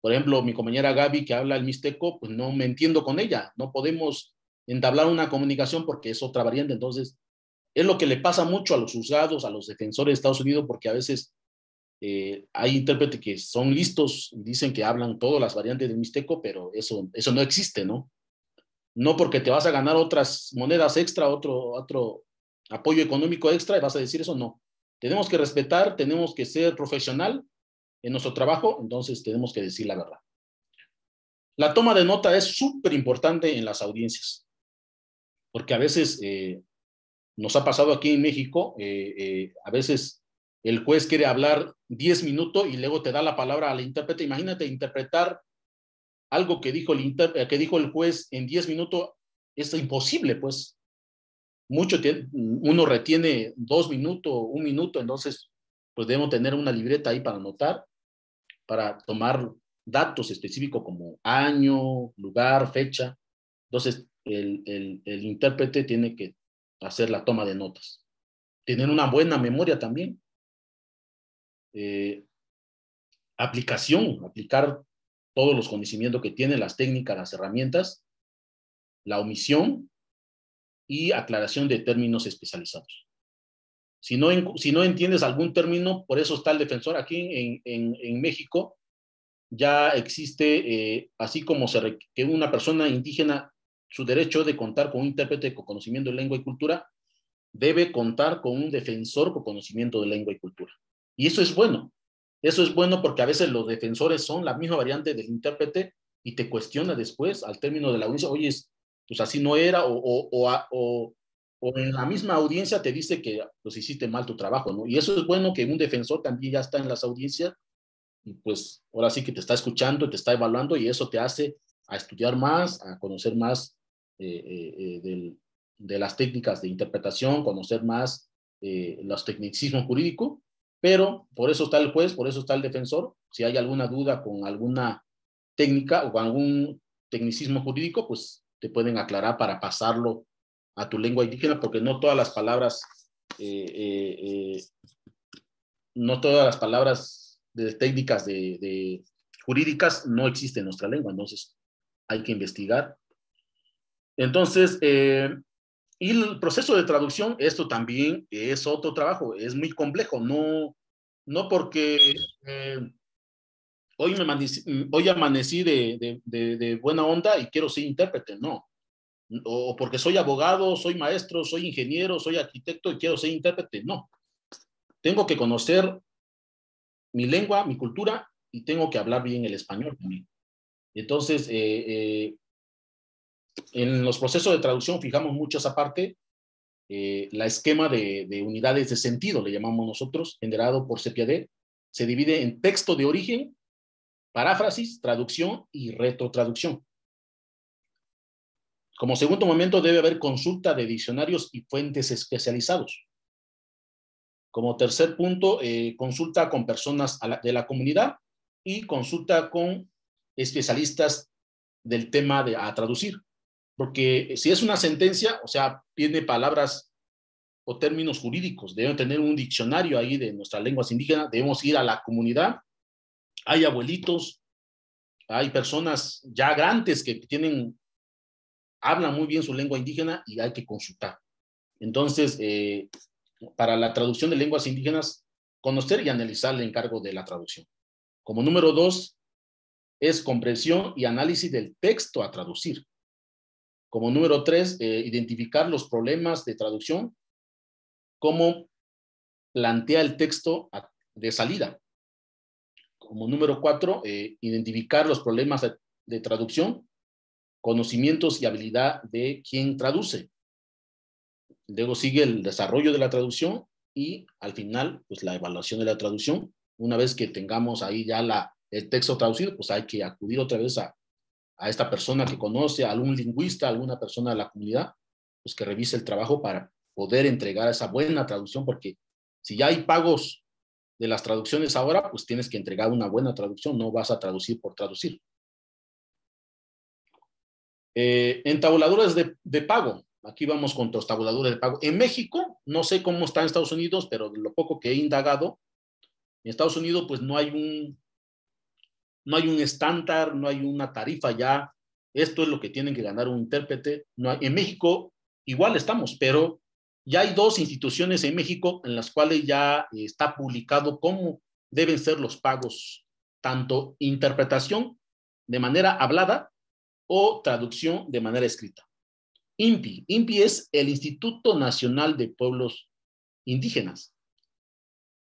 Por ejemplo, mi compañera Gaby, que habla el mixteco, pues no me entiendo con ella, no podemos entablar una comunicación porque es otra variante. Entonces, es lo que le pasa mucho a los juzgados, a los defensores de Estados Unidos, porque a veces hay intérpretes que son listos, dicen que hablan todas las variantes del mixteco, pero eso no existe, ¿no? No porque te vas a ganar otras monedas extra, otro apoyo económico extra, y vas a decir eso, no. Tenemos que respetar, tenemos que ser profesional en nuestro trabajo, entonces tenemos que decir la verdad. La toma de nota es súper importante en las audiencias, porque a veces Nos ha pasado aquí en México, a veces el juez quiere hablar 10 minutos y luego te da la palabra al intérprete. Imagínate interpretar algo que dijo el juez en 10 minutos, es imposible, pues. Uno retiene 2 minutos, 1 minuto, entonces pues debemos tener una libreta ahí para anotar, para tomar datos específicos como año, lugar, fecha. Entonces el intérprete tiene que hacer la toma de notas. Tener una buena memoria también. Aplicar todos los conocimientos que tiene, las técnicas, las herramientas, la omisión y aclaración de términos especializados. Si no entiendes algún término, por eso está el defensor. Aquí en México ya existe, así como que una persona indígena, su derecho de contar con un intérprete con conocimiento de lengua y cultura, debe contar con un defensor con conocimiento de lengua y cultura. Y eso es bueno. Eso es bueno porque a veces los defensores son la misma variante del intérprete y te cuestiona después, al término de la audiencia, oye, pues así no era, o en la misma audiencia te dice que pues hiciste mal tu trabajo, ¿no? Y eso es bueno, que un defensor también ya está en las audiencias y pues ahora sí que te está escuchando, te está evaluando y eso te hace a estudiar más, a conocer más de las técnicas de interpretación, conocer más los tecnicismos jurídicos, pero por eso está el juez, por eso está el defensor. Si hay alguna duda con alguna técnica o con algún tecnicismo jurídico, pues te pueden aclarar para pasarlo a tu lengua indígena, porque no todas las palabras de técnicas de jurídicas no existen en nuestra lengua, entonces hay que investigar. Entonces, y el proceso de traducción, esto también es otro trabajo, es muy complejo, no porque hoy amanecí de buena onda y quiero ser intérprete, no. O porque soy abogado, soy maestro, soy ingeniero, soy arquitecto y quiero ser intérprete, no. Tengo que conocer mi lengua, mi cultura, y tengo que hablar bien el español también. Entonces, en los procesos de traducción fijamos mucho esa parte, la esquema de unidades de sentido, le llamamos nosotros, generado por CPAD, se divide en texto de origen, paráfrasis, traducción y retrotraducción. Como segundo momento debe haber consulta de diccionarios y fuentes especializados. Como tercer punto, consulta con personas de la comunidad y consulta con especialistas del tema a traducir. Porque si es una sentencia, o sea, tiene palabras o términos jurídicos, deben tener un diccionario ahí de nuestras lenguas indígenas, debemos ir a la comunidad, hay abuelitos, hay personas ya grandes que hablan muy bien su lengua indígena y hay que consultar. Entonces, para la traducción de lenguas indígenas, conocer y analizar el encargo de la traducción. Como número 2, es comprensión y análisis del texto a traducir. Como número 3, identificar los problemas de traducción, cómo plantea el texto de salida. Como número 4, identificar los problemas de traducción, conocimientos y habilidad de quien traduce. Luego sigue el desarrollo de la traducción y al final, pues la evaluación de la traducción. Una vez que tengamos ahí ya el texto traducido, pues hay que acudir otra vez a esta persona que conoce, a algún lingüista, a alguna persona de la comunidad, pues que revise el trabajo para poder entregar esa buena traducción, porque si ya hay pagos de las traducciones ahora, pues tienes que entregar una buena traducción, no vas a traducir por traducir. En tabuladores de pago, aquí vamos con los tabuladores de pago. En México, no sé cómo está en Estados Unidos, pero de lo poco que he indagado, en Estados Unidos pues no hay un estándar, no hay una tarifa ya. Esto es lo que tienen que ganar un intérprete. En México igual estamos, pero ya hay 2 instituciones en México en las cuales ya está publicado cómo deben ser los pagos, tanto interpretación de manera hablada o traducción de manera escrita. INPI. INPI es el Instituto Nacional de Pueblos Indígenas.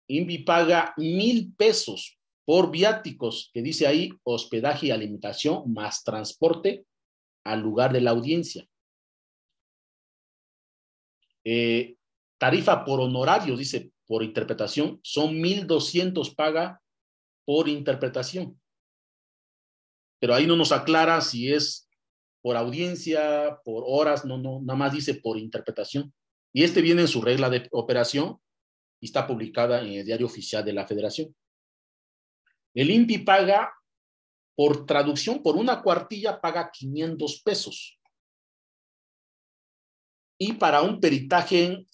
INPI paga 1,000 pesos por viáticos, que dice ahí hospedaje y alimentación más transporte al lugar de la audiencia. Tarifa por honorarios, dice, por interpretación, son 1,200 paga por interpretación. Pero ahí no nos aclara si es por audiencia, por horas, no, nada más dice por interpretación. Y viene en su regla de operación y está publicada en el Diario Oficial de la Federación. El INPI paga por traducción, por una cuartilla paga 500 pesos. Y para un peritaje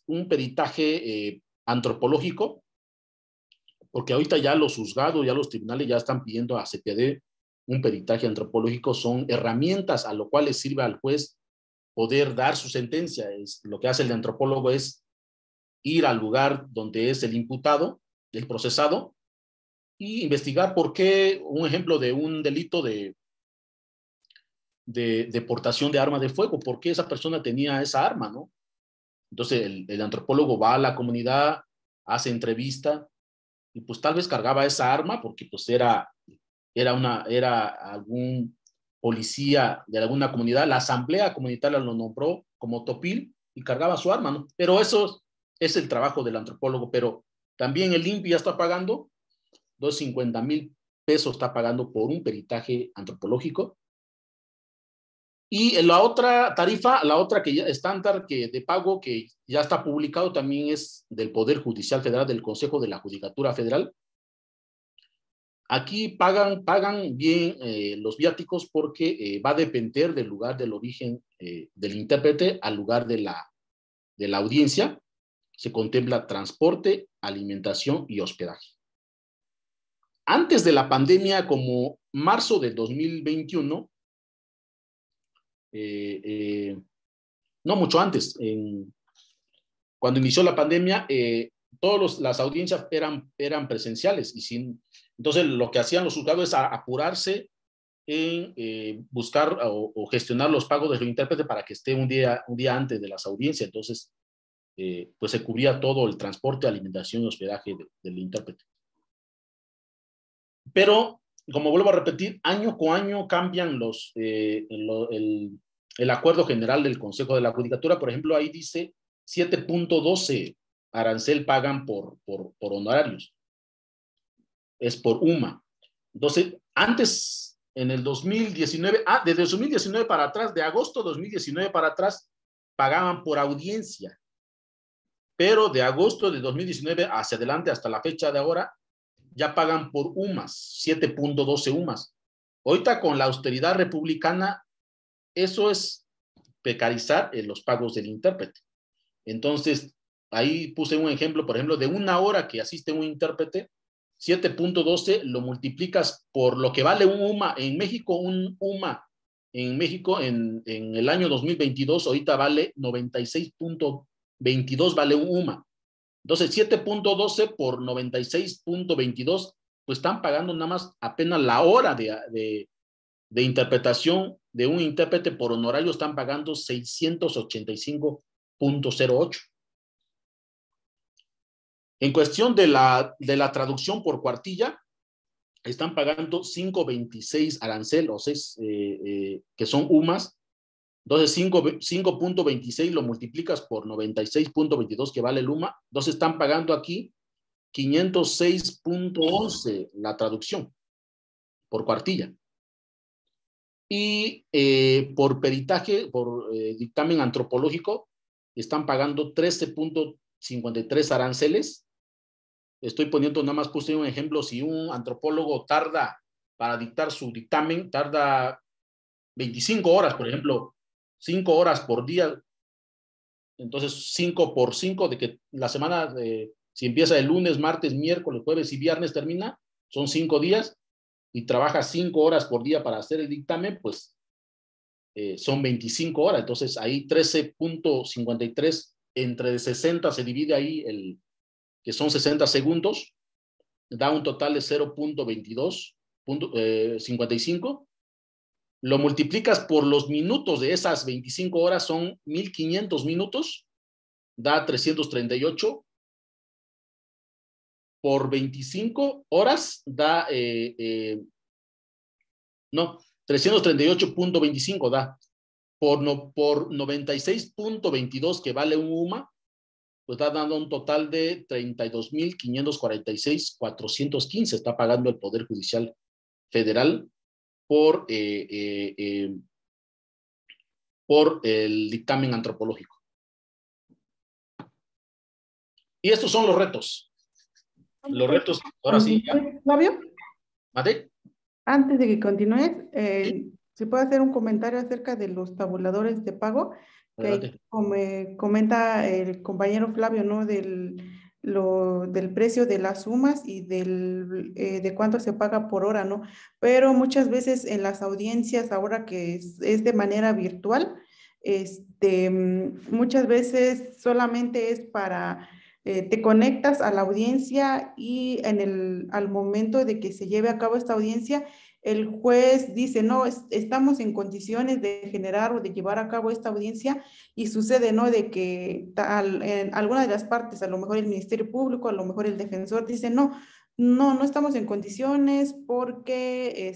antropológico, porque ahorita ya los juzgados, ya los tribunales ya están pidiendo a CPD un peritaje antropológico, son herramientas a lo cual le sirve al juez poder dar su sentencia. Lo que hace el antropólogo es ir al lugar donde es el imputado, el procesado, y investigar por qué, un ejemplo de un delito de portación de arma de fuego, por qué esa persona tenía esa arma, ¿no? Entonces el antropólogo va a la comunidad, hace entrevista, y pues tal vez cargaba esa arma porque pues era algún policía de alguna comunidad, la asamblea comunitaria lo nombró como topil y cargaba su arma, ¿no? Pero eso es el trabajo del antropólogo, pero también el INPI ya está pagando 250,000 pesos, está pagando por un peritaje antropológico. Y la otra tarifa, la otra que ya estándar de pago que ya está publicado también es del Poder Judicial Federal, del Consejo de la Judicatura Federal. Aquí pagan bien los viáticos porque va a depender del lugar del origen del intérprete al lugar de la audiencia. Se contempla transporte, alimentación y hospedaje. Antes de la pandemia, como marzo de 2021, no mucho antes, cuando inició la pandemia, todas las audiencias eran presenciales. Entonces, lo que hacían los juzgados es apurarse en buscar o gestionar los pagos de los intérpretes para que esté un día antes de las audiencias. Entonces, pues se cubría todo el transporte, alimentación y hospedaje del intérprete. Pero, como vuelvo a repetir, año con año cambian el acuerdo general del Consejo de la Judicatura. Por ejemplo, ahí dice 7.12 arancel pagan por honorarios. Es por UMA. Entonces, antes, en el 2019, desde 2019 para atrás, de agosto 2019 para atrás, pagaban por audiencia. Pero de agosto de 2019 hacia adelante, hasta la fecha de ahora, ya pagan por UMAS, 7.12 UMAS. Ahorita con la austeridad republicana, eso es precarizar los pagos del intérprete. Entonces, ahí puse un ejemplo, por ejemplo, de una hora que asiste un intérprete, 7.12 lo multiplicas por lo que vale un UMA. En México, un UMA en México en el año 2022, ahorita vale 96.22, vale un UMA. Entonces, 7.12 por 96.22, pues están pagando nada más apenas la hora de interpretación de un intérprete por honorario, están pagando 685.08. En cuestión de la traducción por cuartilla, están pagando 5.26 arancel, o 6, que son UMAS. Entonces, 5.26 lo multiplicas por 96.22 que vale el UMA. Entonces, están pagando aquí 506.11 la traducción por cuartilla. Y por peritaje, por dictamen antropológico, están pagando 13.53 aranceles. Estoy poniendo, nada más puse un ejemplo, si un antropólogo tarda para dictar su dictamen, tarda 25 horas, por ejemplo, 5 horas por día, entonces 5 por 5, de que la semana, si empieza el lunes, martes, miércoles, jueves y viernes termina, son 5 días, y trabaja 5 horas por día para hacer el dictamen, pues son 25 horas, entonces ahí 13.53 entre 60 se divide ahí que son 60 segundos, da un total de 0.2255. Lo multiplicas por los minutos de esas 25 horas, son 1.500 minutos, da 338. Por 25 horas da, 338.25 da. Por 96.22 que vale un UMA, pues está dando un total de 32.546.415 está pagando el Poder Judicial Federal por el dictamen antropológico. Y estos son los retos. Los retos, ahora sí. Flavio, ¿Mate? antes de que continúes, ¿se puede hacer un comentario acerca de los tabuladores de pago? Que comenta el compañero Flavio, ¿no? Del precio de las sumas y de cuánto se paga por hora, ¿no? Pero muchas veces en las audiencias, ahora que es de manera virtual, muchas veces solamente es para, te conectas a la audiencia y al momento de que se lleve a cabo esta audiencia, el juez dice, no, estamos en condiciones de generar o de llevar a cabo esta audiencia y sucede, ¿no? De que en alguna de las partes, a lo mejor el Ministerio Público, a lo mejor el defensor dice, no estamos en condiciones porque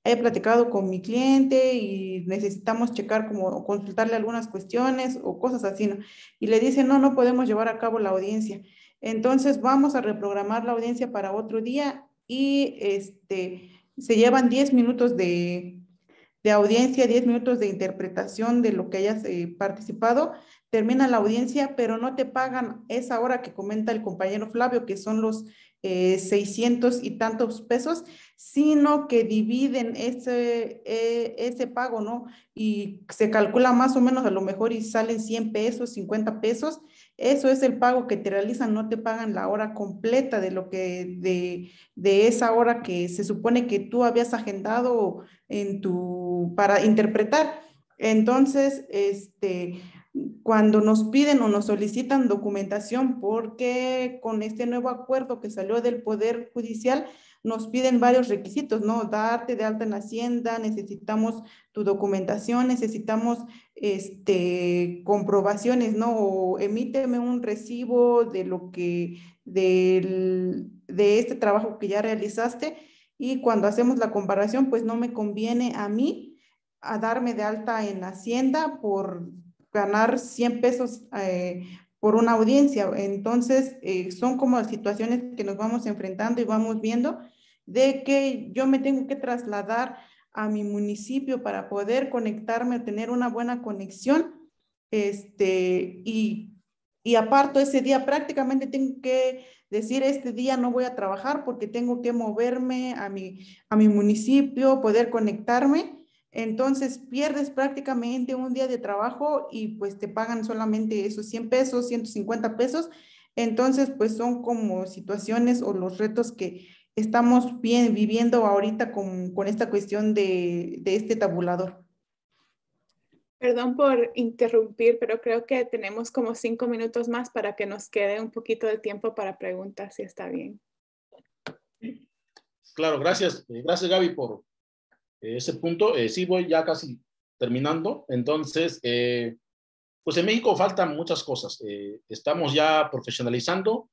he platicado con mi cliente y necesitamos checar como consultarle algunas cuestiones o cosas así, ¿no? Y le dice, no podemos llevar a cabo la audiencia. Entonces vamos a reprogramar la audiencia para otro día y se llevan 10 minutos de audiencia, 10 minutos de interpretación de lo que hayas participado, termina la audiencia, pero no te pagan esa hora que comenta el compañero Flavio, que son los 600 y tantos pesos, sino que dividen ese pago, ¿no? Y se calcula más o menos a lo mejor y salen 100 pesos, 50 pesos. Eso es el pago que te realizan, no te pagan la hora completa de lo que, de esa hora que se supone que tú habías agendado para interpretar. Entonces, cuando nos piden o nos solicitan documentación, porque con este nuevo acuerdo que salió del Poder Judicial, nos piden varios requisitos, ¿no? Darte de alta en Hacienda, necesitamos tu documentación, necesitamos comprobaciones, ¿no? O emíteme un recibo de de este trabajo que ya realizaste, y cuando hacemos la comparación, pues no me conviene a mí a darme de alta en Hacienda por ganar 100 pesos por una audiencia. Entonces, son como situaciones que nos vamos enfrentando y vamos viendo de que yo me tengo que trasladar a mi municipio para poder conectarme, tener una buena conexión, y aparto ese día, prácticamente tengo que decir, este día no voy a trabajar porque tengo que moverme a mi municipio, poder conectarme. Entonces pierdes prácticamente un día de trabajo y pues te pagan solamente esos 100 pesos, 150 pesos. Entonces pues son como situaciones o los retos que estamos viviendo ahorita con esta cuestión de este tabulador. Perdón por interrumpir, pero creo que tenemos como 5 minutos más para que nos quede un poquito de tiempo para preguntas, si está bien. Claro, gracias. Gracias, Gaby, por ese punto. Sí, voy ya casi terminando. Entonces, pues en México faltan muchas cosas. Estamos ya profesionalizando,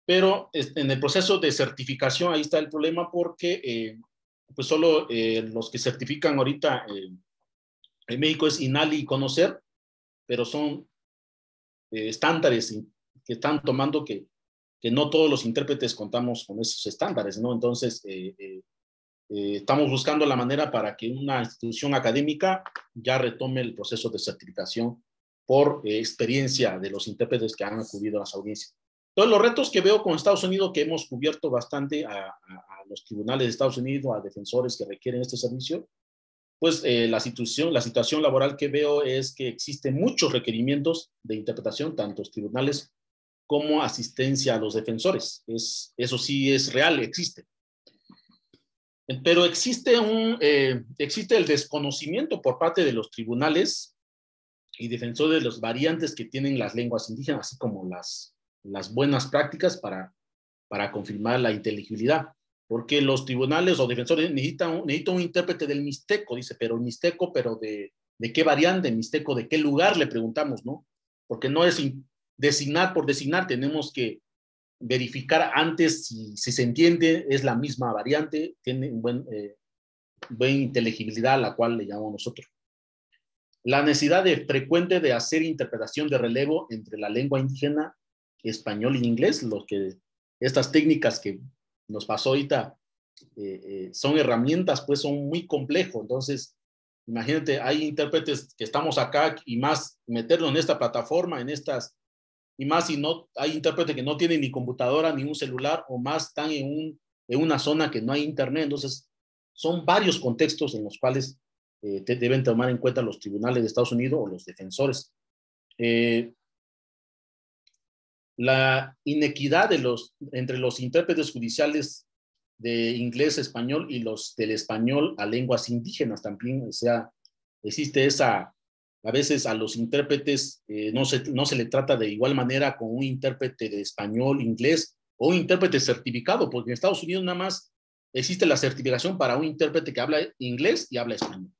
pero en el proceso de certificación ahí está el problema porque pues solo los que certifican ahorita en México es INALI y Conocer, pero son estándares que están tomando que no todos los intérpretes contamos con esos estándares, ¿no? Entonces, estamos buscando la manera para que una institución académica ya retome el proceso de certificación por experiencia de los intérpretes que han acudido a las audiencias. Entonces, los retos que veo con Estados Unidos, que hemos cubierto bastante a los tribunales de Estados Unidos, a defensores que requieren este servicio, pues la situación laboral que veo es que existen muchos requerimientos de interpretación, tanto los tribunales como asistencia a los defensores. Eso sí es real, existe. Pero existe el desconocimiento por parte de los tribunales y defensores de las variantes que tienen las lenguas indígenas, así como las buenas prácticas para confirmar la inteligibilidad. Porque los tribunales o defensores necesitan un intérprete del mixteco, dice, pero el mixteco, pero ¿de qué variante? Mixteco, ¿de qué lugar? Le preguntamos, ¿no? Porque no es designar por designar, tenemos que verificar antes si se entiende, es la misma variante, tiene buena inteligibilidad, a la cual le llamamos nosotros. La necesidad frecuente de hacer interpretación de relevo entre la lengua indígena, español y inglés, estas técnicas que nos pasó ahorita son herramientas, pues son muy complejos. Entonces, imagínate, hay intérpretes que estamos acá y más meternos en esta plataforma, y más si no, hay intérpretes que no tienen ni computadora ni un celular, o más están en una zona que no hay internet. Entonces, son varios contextos en los cuales deben tomar en cuenta los tribunales de Estados Unidos o los defensores. La inequidad entre los intérpretes judiciales de inglés, español y los del español a lenguas indígenas también, o sea, existe a veces a los intérpretes no se le trata de igual manera con un intérprete de español, inglés o un intérprete certificado, porque en Estados Unidos nada más existe la certificación para un intérprete que habla inglés y habla español.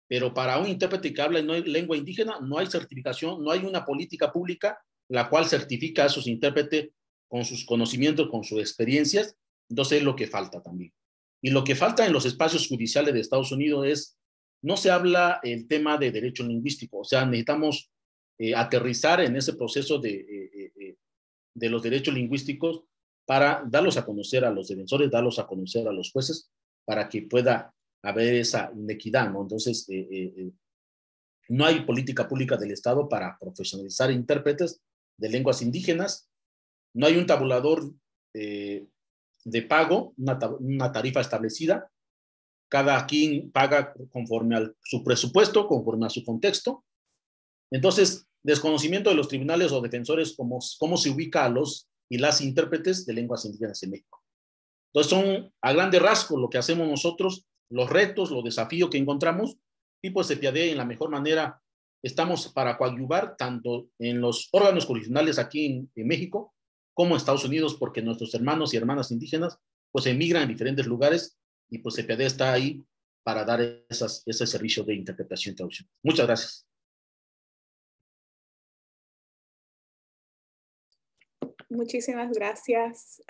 Pero para un intérprete que habla lengua indígena no hay certificación, no hay una política pública la cual certifica a esos intérpretes con sus conocimientos, con sus experiencias. Entonces es lo que falta también. Y lo que falta en los espacios judiciales de Estados Unidos no se habla el tema de derecho lingüístico, o sea, necesitamos aterrizar en ese proceso de los derechos lingüísticos para darlos a conocer a los defensores, darlos a conocer a los jueces, para que pueda haber esa inequidad, ¿no? Entonces, no hay política pública del Estado para profesionalizar intérpretes de lenguas indígenas, no hay un tabulador de pago, una tarifa establecida, cada quien paga conforme a su presupuesto, conforme a su contexto. Entonces, desconocimiento de los tribunales o defensores, cómo se ubica a los y las intérpretes de lenguas indígenas en México. Entonces, son a grandes rasgos lo que hacemos nosotros, los retos, los desafíos que encontramos, y pues CEPIADE en la mejor manera estamos para coadyuvar tanto en los órganos jurisdiccionales aquí en México como en Estados Unidos, porque nuestros hermanos y hermanas indígenas pues emigran en diferentes lugares y pues CEPIADE está ahí para dar ese servicio de interpretación y traducción. Muchas gracias. Muchísimas gracias.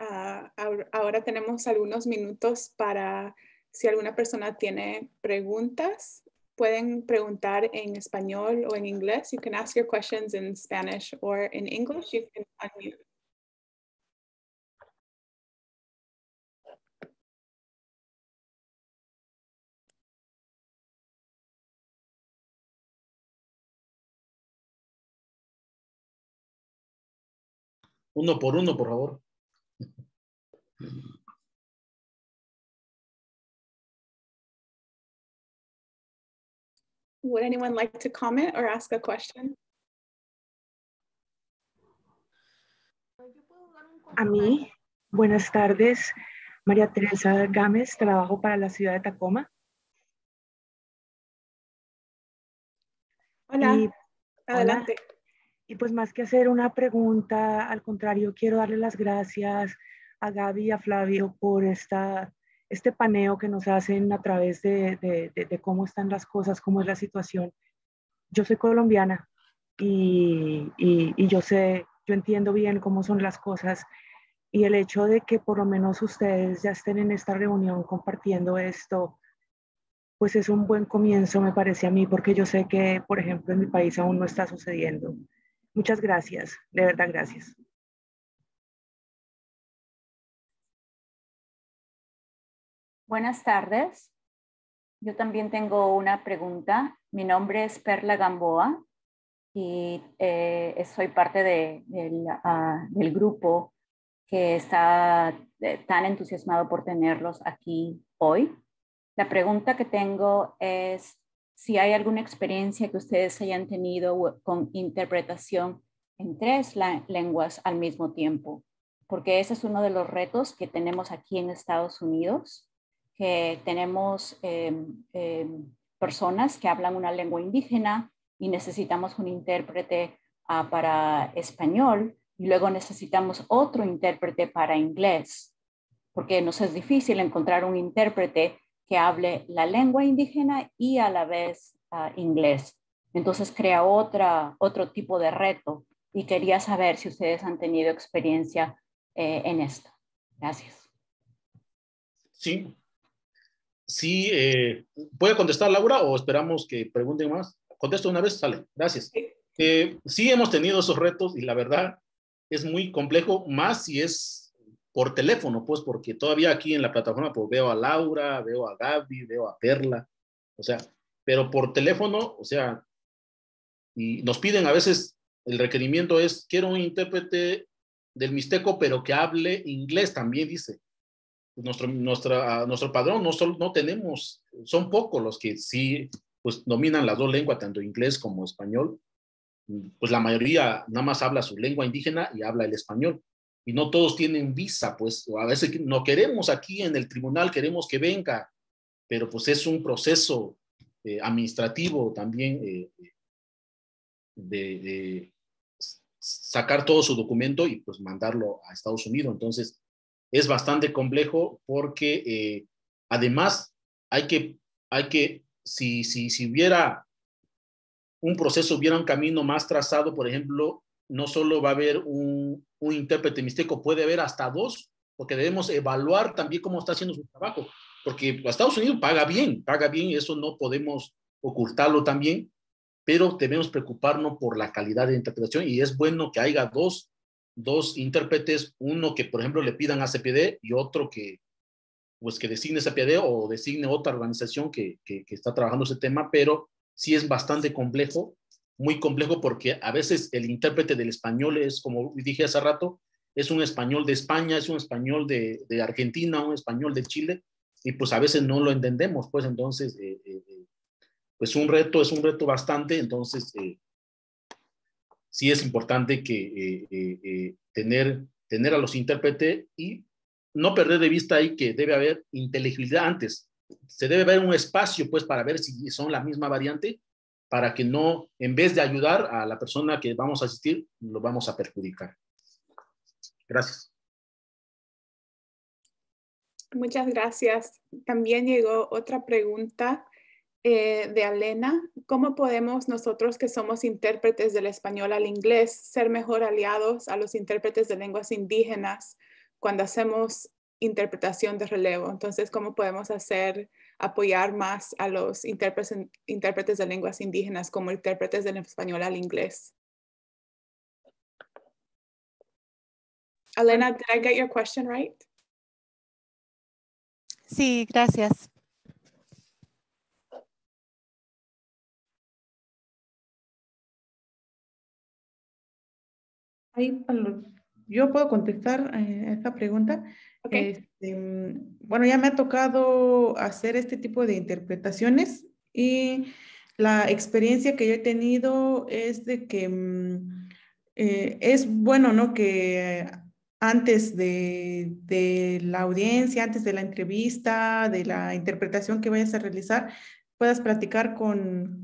Ahora tenemos algunos minutos para si alguna persona tiene preguntas. Pueden preguntar en español o en inglés. You can ask your questions in Spanish or in English. You can unmute. Uno por uno, por favor. Would anyone like to comment or ask a question? A mí, buenas tardes. María Teresa Gámez, trabajo para la ciudad de Tacoma. Hola, Y, adelante. hola. Y pues más que hacer una pregunta, al contrario, quiero darle las gracias a Gaby y a Flavio por este paneo que nos hacen a través de cómo están las cosas, cómo es la situación. Yo soy colombiana y yo entiendo bien cómo son las cosas. Y el hecho de que por lo menos ustedes ya estén en esta reunión compartiendo esto, pues es un buen comienzo, me parece a mí, porque yo sé que, por ejemplo, en mi país aún no está sucediendo. Muchas gracias, de verdad, gracias. Buenas tardes. Yo también tengo una pregunta. Mi nombre es Perla Gamboa y soy parte del grupo que está tan entusiasmado por tenerlos aquí hoy. La pregunta que tengo es si hay alguna experiencia que ustedes hayan tenido con interpretación en 3 lenguas al mismo tiempo, porque ese es uno de los retos que tenemos aquí en Estados Unidos, que tenemos personas que hablan una lengua indígena y necesitamos un intérprete para español, y luego necesitamos otro intérprete para inglés, porque nos es difícil encontrar un intérprete que hable la lengua indígena y a la vez inglés. Entonces crea otro tipo de reto y quería saber si ustedes han tenido experiencia en esto. Gracias. Sí. Sí, ¿puede contestar Laura o esperamos que pregunten más? contesto una vez, sale, gracias. Sí hemos tenido esos retos y la verdad es muy complejo, más si es por teléfono, pues porque todavía aquí en la plataforma pues veo a Laura, veo a Gaby, veo a Perla, o sea, pero por teléfono, o sea, y nos piden a veces, el requerimiento es, quiero un intérprete del Mixteco, pero que hable inglés también, dice. Nuestro padrón no tenemos, son pocos los que sí pues dominan las dos lenguas, tanto inglés como español. Pues la mayoría nada más habla su lengua indígena y habla el español. Y no todos tienen visa, pues a veces no queremos aquí en el tribunal, queremos que venga, pero pues es un proceso administrativo también de sacar todo su documento y pues mandarlo a Estados Unidos. Entonces, es bastante complejo porque además hay que si hubiera un proceso, hubiera un camino más trazado, por ejemplo, no solo va a haber un intérprete mixteco, puede haber hasta dos, porque debemos evaluar también cómo está haciendo su trabajo, porque Estados Unidos paga bien, y eso no podemos ocultarlo también, pero debemos preocuparnos por la calidad de interpretación y es bueno que haya dos intérpretes, uno que, por ejemplo, le pidan a CPD y otro que designe CPD o designe otra organización que está trabajando ese tema, pero sí es bastante complejo, muy complejo, porque a veces el intérprete del español es, como dije hace rato, es un español de España, es un español de Argentina, un español de Chile, y pues a veces no lo entendemos, pues entonces, pues es un reto bastante, entonces sí es importante que tener a los intérpretes y no perder de vista ahí que debe haber inteligibilidad antes. Se debe ver un espacio, pues, para ver si son la misma variante, para que no, en vez de ayudar a la persona que vamos a asistir, lo vamos a perjudicar. Gracias. Muchas gracias. También llegó otra pregunta de Elena. ¿Cómo podemos nosotros que somos intérpretes del español al inglés ser mejor aliados a los intérpretes de lenguas indígenas cuando hacemos interpretación de relevo? Entonces, ¿cómo podemos apoyar más a los intérpretes de lenguas indígenas como intérpretes del español al inglés? Elena, did I get your question right? Sí, gracias. Yo puedo contestar a esta pregunta. Okay. Bueno, ya me ha tocado hacer este tipo de interpretaciones y la experiencia que yo he tenido es de que es bueno, ¿no? Que antes de la audiencia, antes de la entrevista, de la interpretación que vayas a realizar, puedas platicar con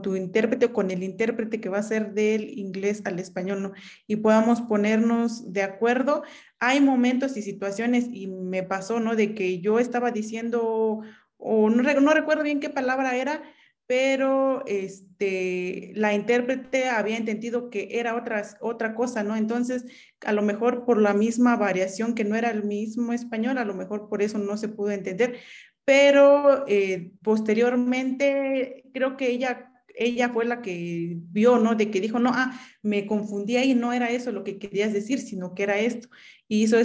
tu intérprete o con el intérprete que va a ser del inglés al español, ¿no? Y podamos ponernos de acuerdo. Hay momentos y situaciones, y me pasó, ¿no? De que yo estaba diciendo, o no recuerdo bien qué palabra era, pero la intérprete había entendido que era otra cosa, ¿no? Entonces, a lo mejor por la misma variación que no era el mismo español, a lo mejor por eso no se pudo entender, pero posteriormente creo que ella fue la que vio, ¿no? De que dijo, no, me confundí ahí, no era eso lo que querías decir, sino que era esto. Y hizo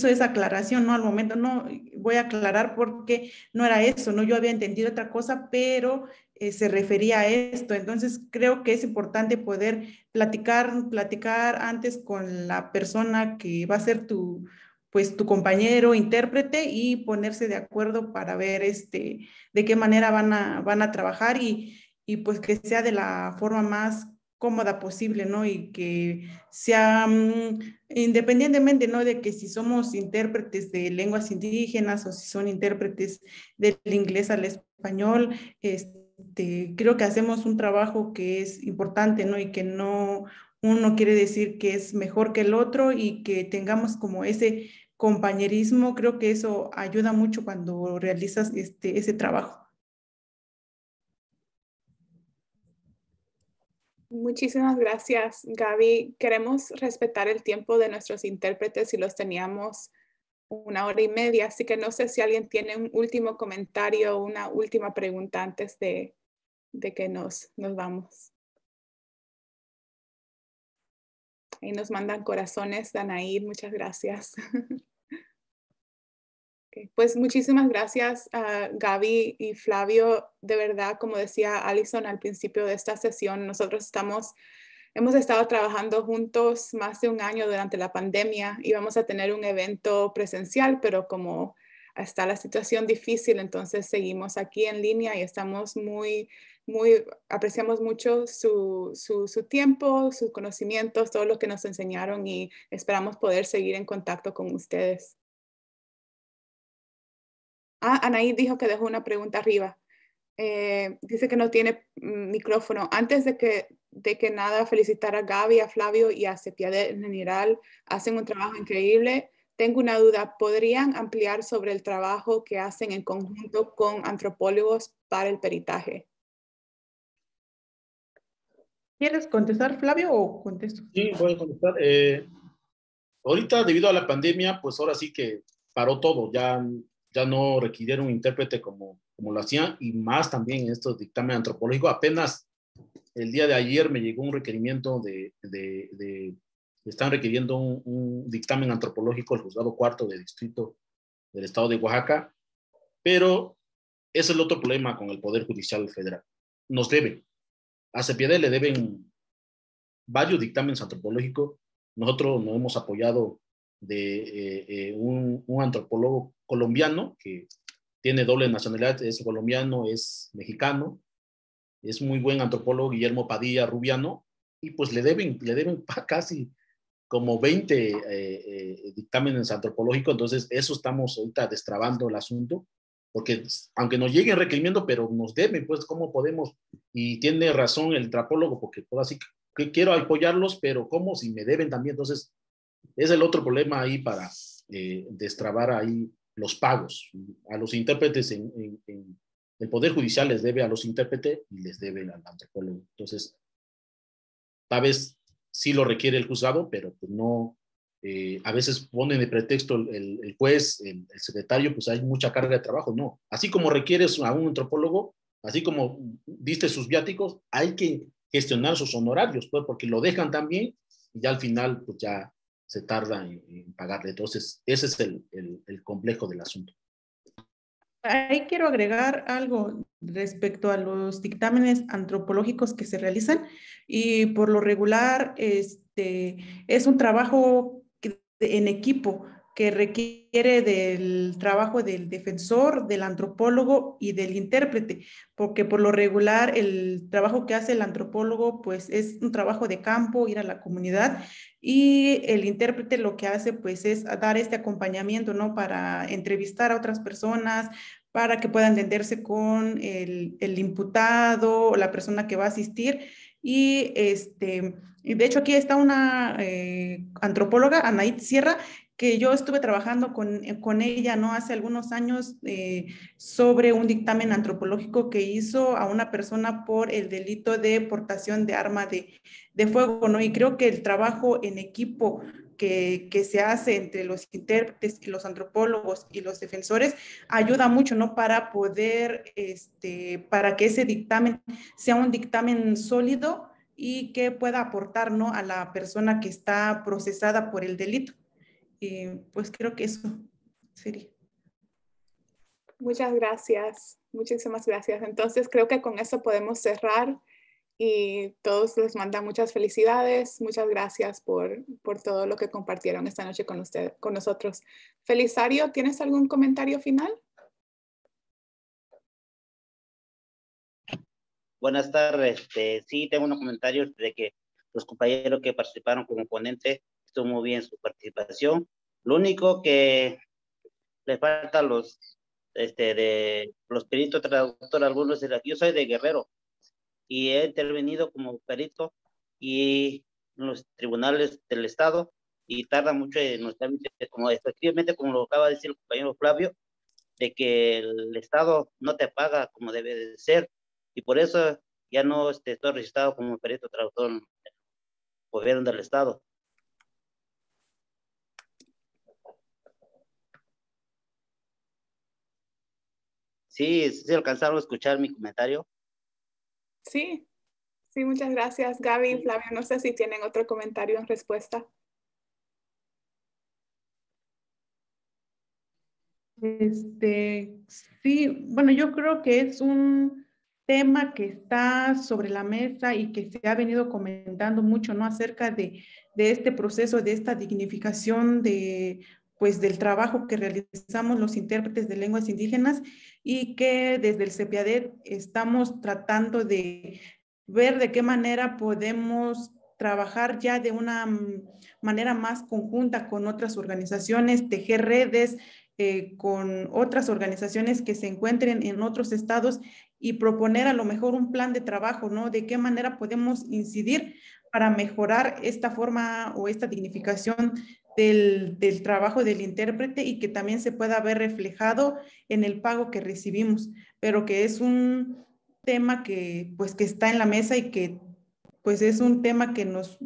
esa aclaración, ¿no? Al momento, no, voy a aclarar porque no era eso, ¿no? Yo había entendido otra cosa, pero se refería a esto. Entonces, creo que es importante poder platicar antes con la persona que va a ser tu compañero, intérprete, y ponerse de acuerdo para ver de qué manera van a trabajar y pues que sea de la forma más cómoda posible, ¿no? Y que sea independientemente, ¿no? De que si somos intérpretes de lenguas indígenas o si son intérpretes del inglés al español, creo que hacemos un trabajo que es importante, ¿no? Y que no, uno quiere decir que es mejor que el otro y que tengamos como ese compañerismo. Creo que eso ayuda mucho cuando realizas ese trabajo. Muchísimas gracias, Gaby. Queremos respetar el tiempo de nuestros intérpretes y los teníamos 1 hora y media, así que no sé si alguien tiene un último comentario o una última pregunta antes de que nos vamos. Ahí nos mandan corazones, Danaid, muchas gracias. Okay. Pues muchísimas gracias a Gaby y Flavio. De verdad, como decía Alison al principio de esta sesión, nosotros hemos estado trabajando juntos más de un año durante la pandemia. Íbamos a tener un evento presencial, pero como está la situación difícil, entonces seguimos aquí en línea y estamos apreciamos mucho su tiempo, sus conocimientos, todo lo que nos enseñaron y esperamos poder seguir en contacto con ustedes. Anaí dijo que dejó una pregunta arriba. Dice que no tiene micrófono. Antes de que nada, felicitar a Gaby, a Flavio y a Cepiadet en general. Hacen un trabajo increíble. Tengo una duda. ¿Podrían ampliar sobre el trabajo que hacen en conjunto con antropólogos para el peritaje? ¿Quieres contestar, Flavio, o contesto? Sí, voy a contestar. Ahorita, debido a la pandemia, pues ahora sí que paró todo. Ya no requirieron un intérprete como lo hacían, y más también en estos dictámenes antropológicos. Apenas el día de ayer me llegó un requerimiento están requiriendo un dictamen antropológico del juzgado cuarto de distrito del estado de Oaxaca, pero ese es el otro problema con el Poder Judicial Federal. Nos deben, a Cepiadet le deben varios dictámenes antropológicos. Nosotros nos hemos apoyado de un antropólogo colombiano que tiene doble nacionalidad, es colombiano, es mexicano, es muy buen antropólogo, Guillermo Padilla Rubiano, y pues le deben casi como 20 dictámenes antropológicos. Entonces eso estamos ahorita destrabando el asunto, porque aunque nos lleguen requiriendo, pero nos deben, pues cómo podemos, y tiene razón el antropólogo, porque pues así que quiero apoyarlos, pero ¿cómo si me deben también? Entonces es el otro problema ahí para destrabar ahí los pagos. A los intérpretes en el Poder Judicial les debe a los intérpretes y les debe al antropólogo. Entonces, tal vez sí lo requiere el juzgado, pero pues no, a veces ponen de pretexto el juez, el secretario, pues hay mucha carga de trabajo. No, así como requieres a un antropólogo, así como diste sus viáticos, hay que gestionar sus honorarios, pues, porque lo dejan también y ya al final pues ya se tarda en pagarle. Entonces, ese es el complejo del asunto. Ahí quiero agregar algo respecto a los dictámenes antropológicos que se realizan, y por lo regular es un trabajo en equipo que requiere del trabajo del defensor, del antropólogo y del intérprete, porque por lo regular el trabajo que hace el antropólogo pues es un trabajo de campo, ir a la comunidad, y el intérprete lo que hace pues es dar este acompañamiento, ¿no? Para entrevistar a otras personas, para que pueda entenderse con el imputado o la persona que va a asistir. Y de hecho aquí está una antropóloga, Anaid Sierra, que yo estuve trabajando con ella, ¿no? Hace algunos años sobre un dictamen antropológico que hizo a una persona por el delito de portación de arma de fuego, ¿no? Y creo que el trabajo en equipo que se hace entre los intérpretes y los antropólogos y los defensores ayuda mucho, ¿no? Para poder, para que ese dictamen sea un dictamen sólido y que pueda aportar, ¿no? A la persona que está procesada por el delito. Pues creo que eso sería. Muchas gracias, muchísimas gracias. Entonces creo que con eso podemos cerrar y todos les mandan muchas felicidades. Muchas gracias por todo lo que compartieron esta noche con nosotros. Felisario, ¿tienes algún comentario final? Buenas tardes. Sí, tengo unos comentarios de que los compañeros que participaron como ponente estuvo muy bien su participación. Lo único que les falta a de los peritos traductores, algunos de aquí. Yo soy de Guerrero y he intervenido como perito y en los tribunales del estado, y tarda mucho en los trámites, como efectivamente como lo acaba de decir el compañero Flavio, de que el estado no te paga como debe de ser, y por eso ya no estoy registrado como perito traductor en el gobierno del estado. Sí, sí alcanzaron a escuchar mi comentario. Sí, sí, muchas gracias, Gaby y Flavio. No sé si tienen otro comentario en respuesta. Sí, bueno, yo creo que es un tema que está sobre la mesa y que se ha venido comentando mucho, ¿no? Acerca de este proceso, de esta dignificación pues, del trabajo que realizamos los intérpretes de lenguas indígenas y que desde el CEPIADET estamos tratando de ver de qué manera podemos trabajar ya de una manera más conjunta con otras organizaciones, tejer redes, con otras organizaciones que se encuentren en otros estados y proponer a lo mejor un plan de trabajo, ¿no? De qué manera podemos incidir para mejorar esta forma o esta dignificación del trabajo del intérprete y que también se pueda ver reflejado en el pago que recibimos, pero que es un tema que pues que está en la mesa y que pues es un tema que nos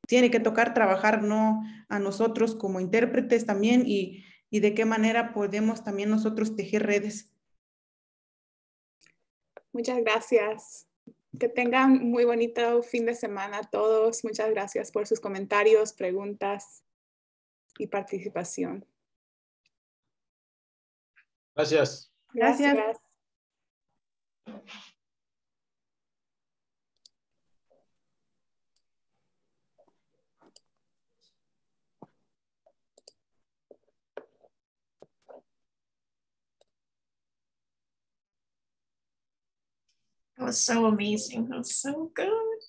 tiene que tocar trabajar, ¿no? A nosotros como intérpretes también y de qué manera podemos también nosotros tejer redes. Muchas gracias. Que tengan muy bonito fin de semana a todos. Muchas gracias por sus comentarios, preguntas y participación. Gracias. Gracias. Gracias. That was so amazing. That was so good.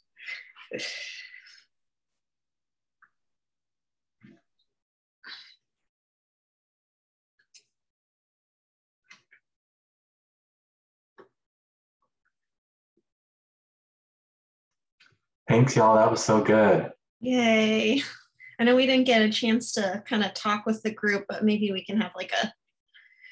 Thanks, y'all. That was so good. Yay. I know we didn't get a chance to kind of talk with the group, but maybe we can have like a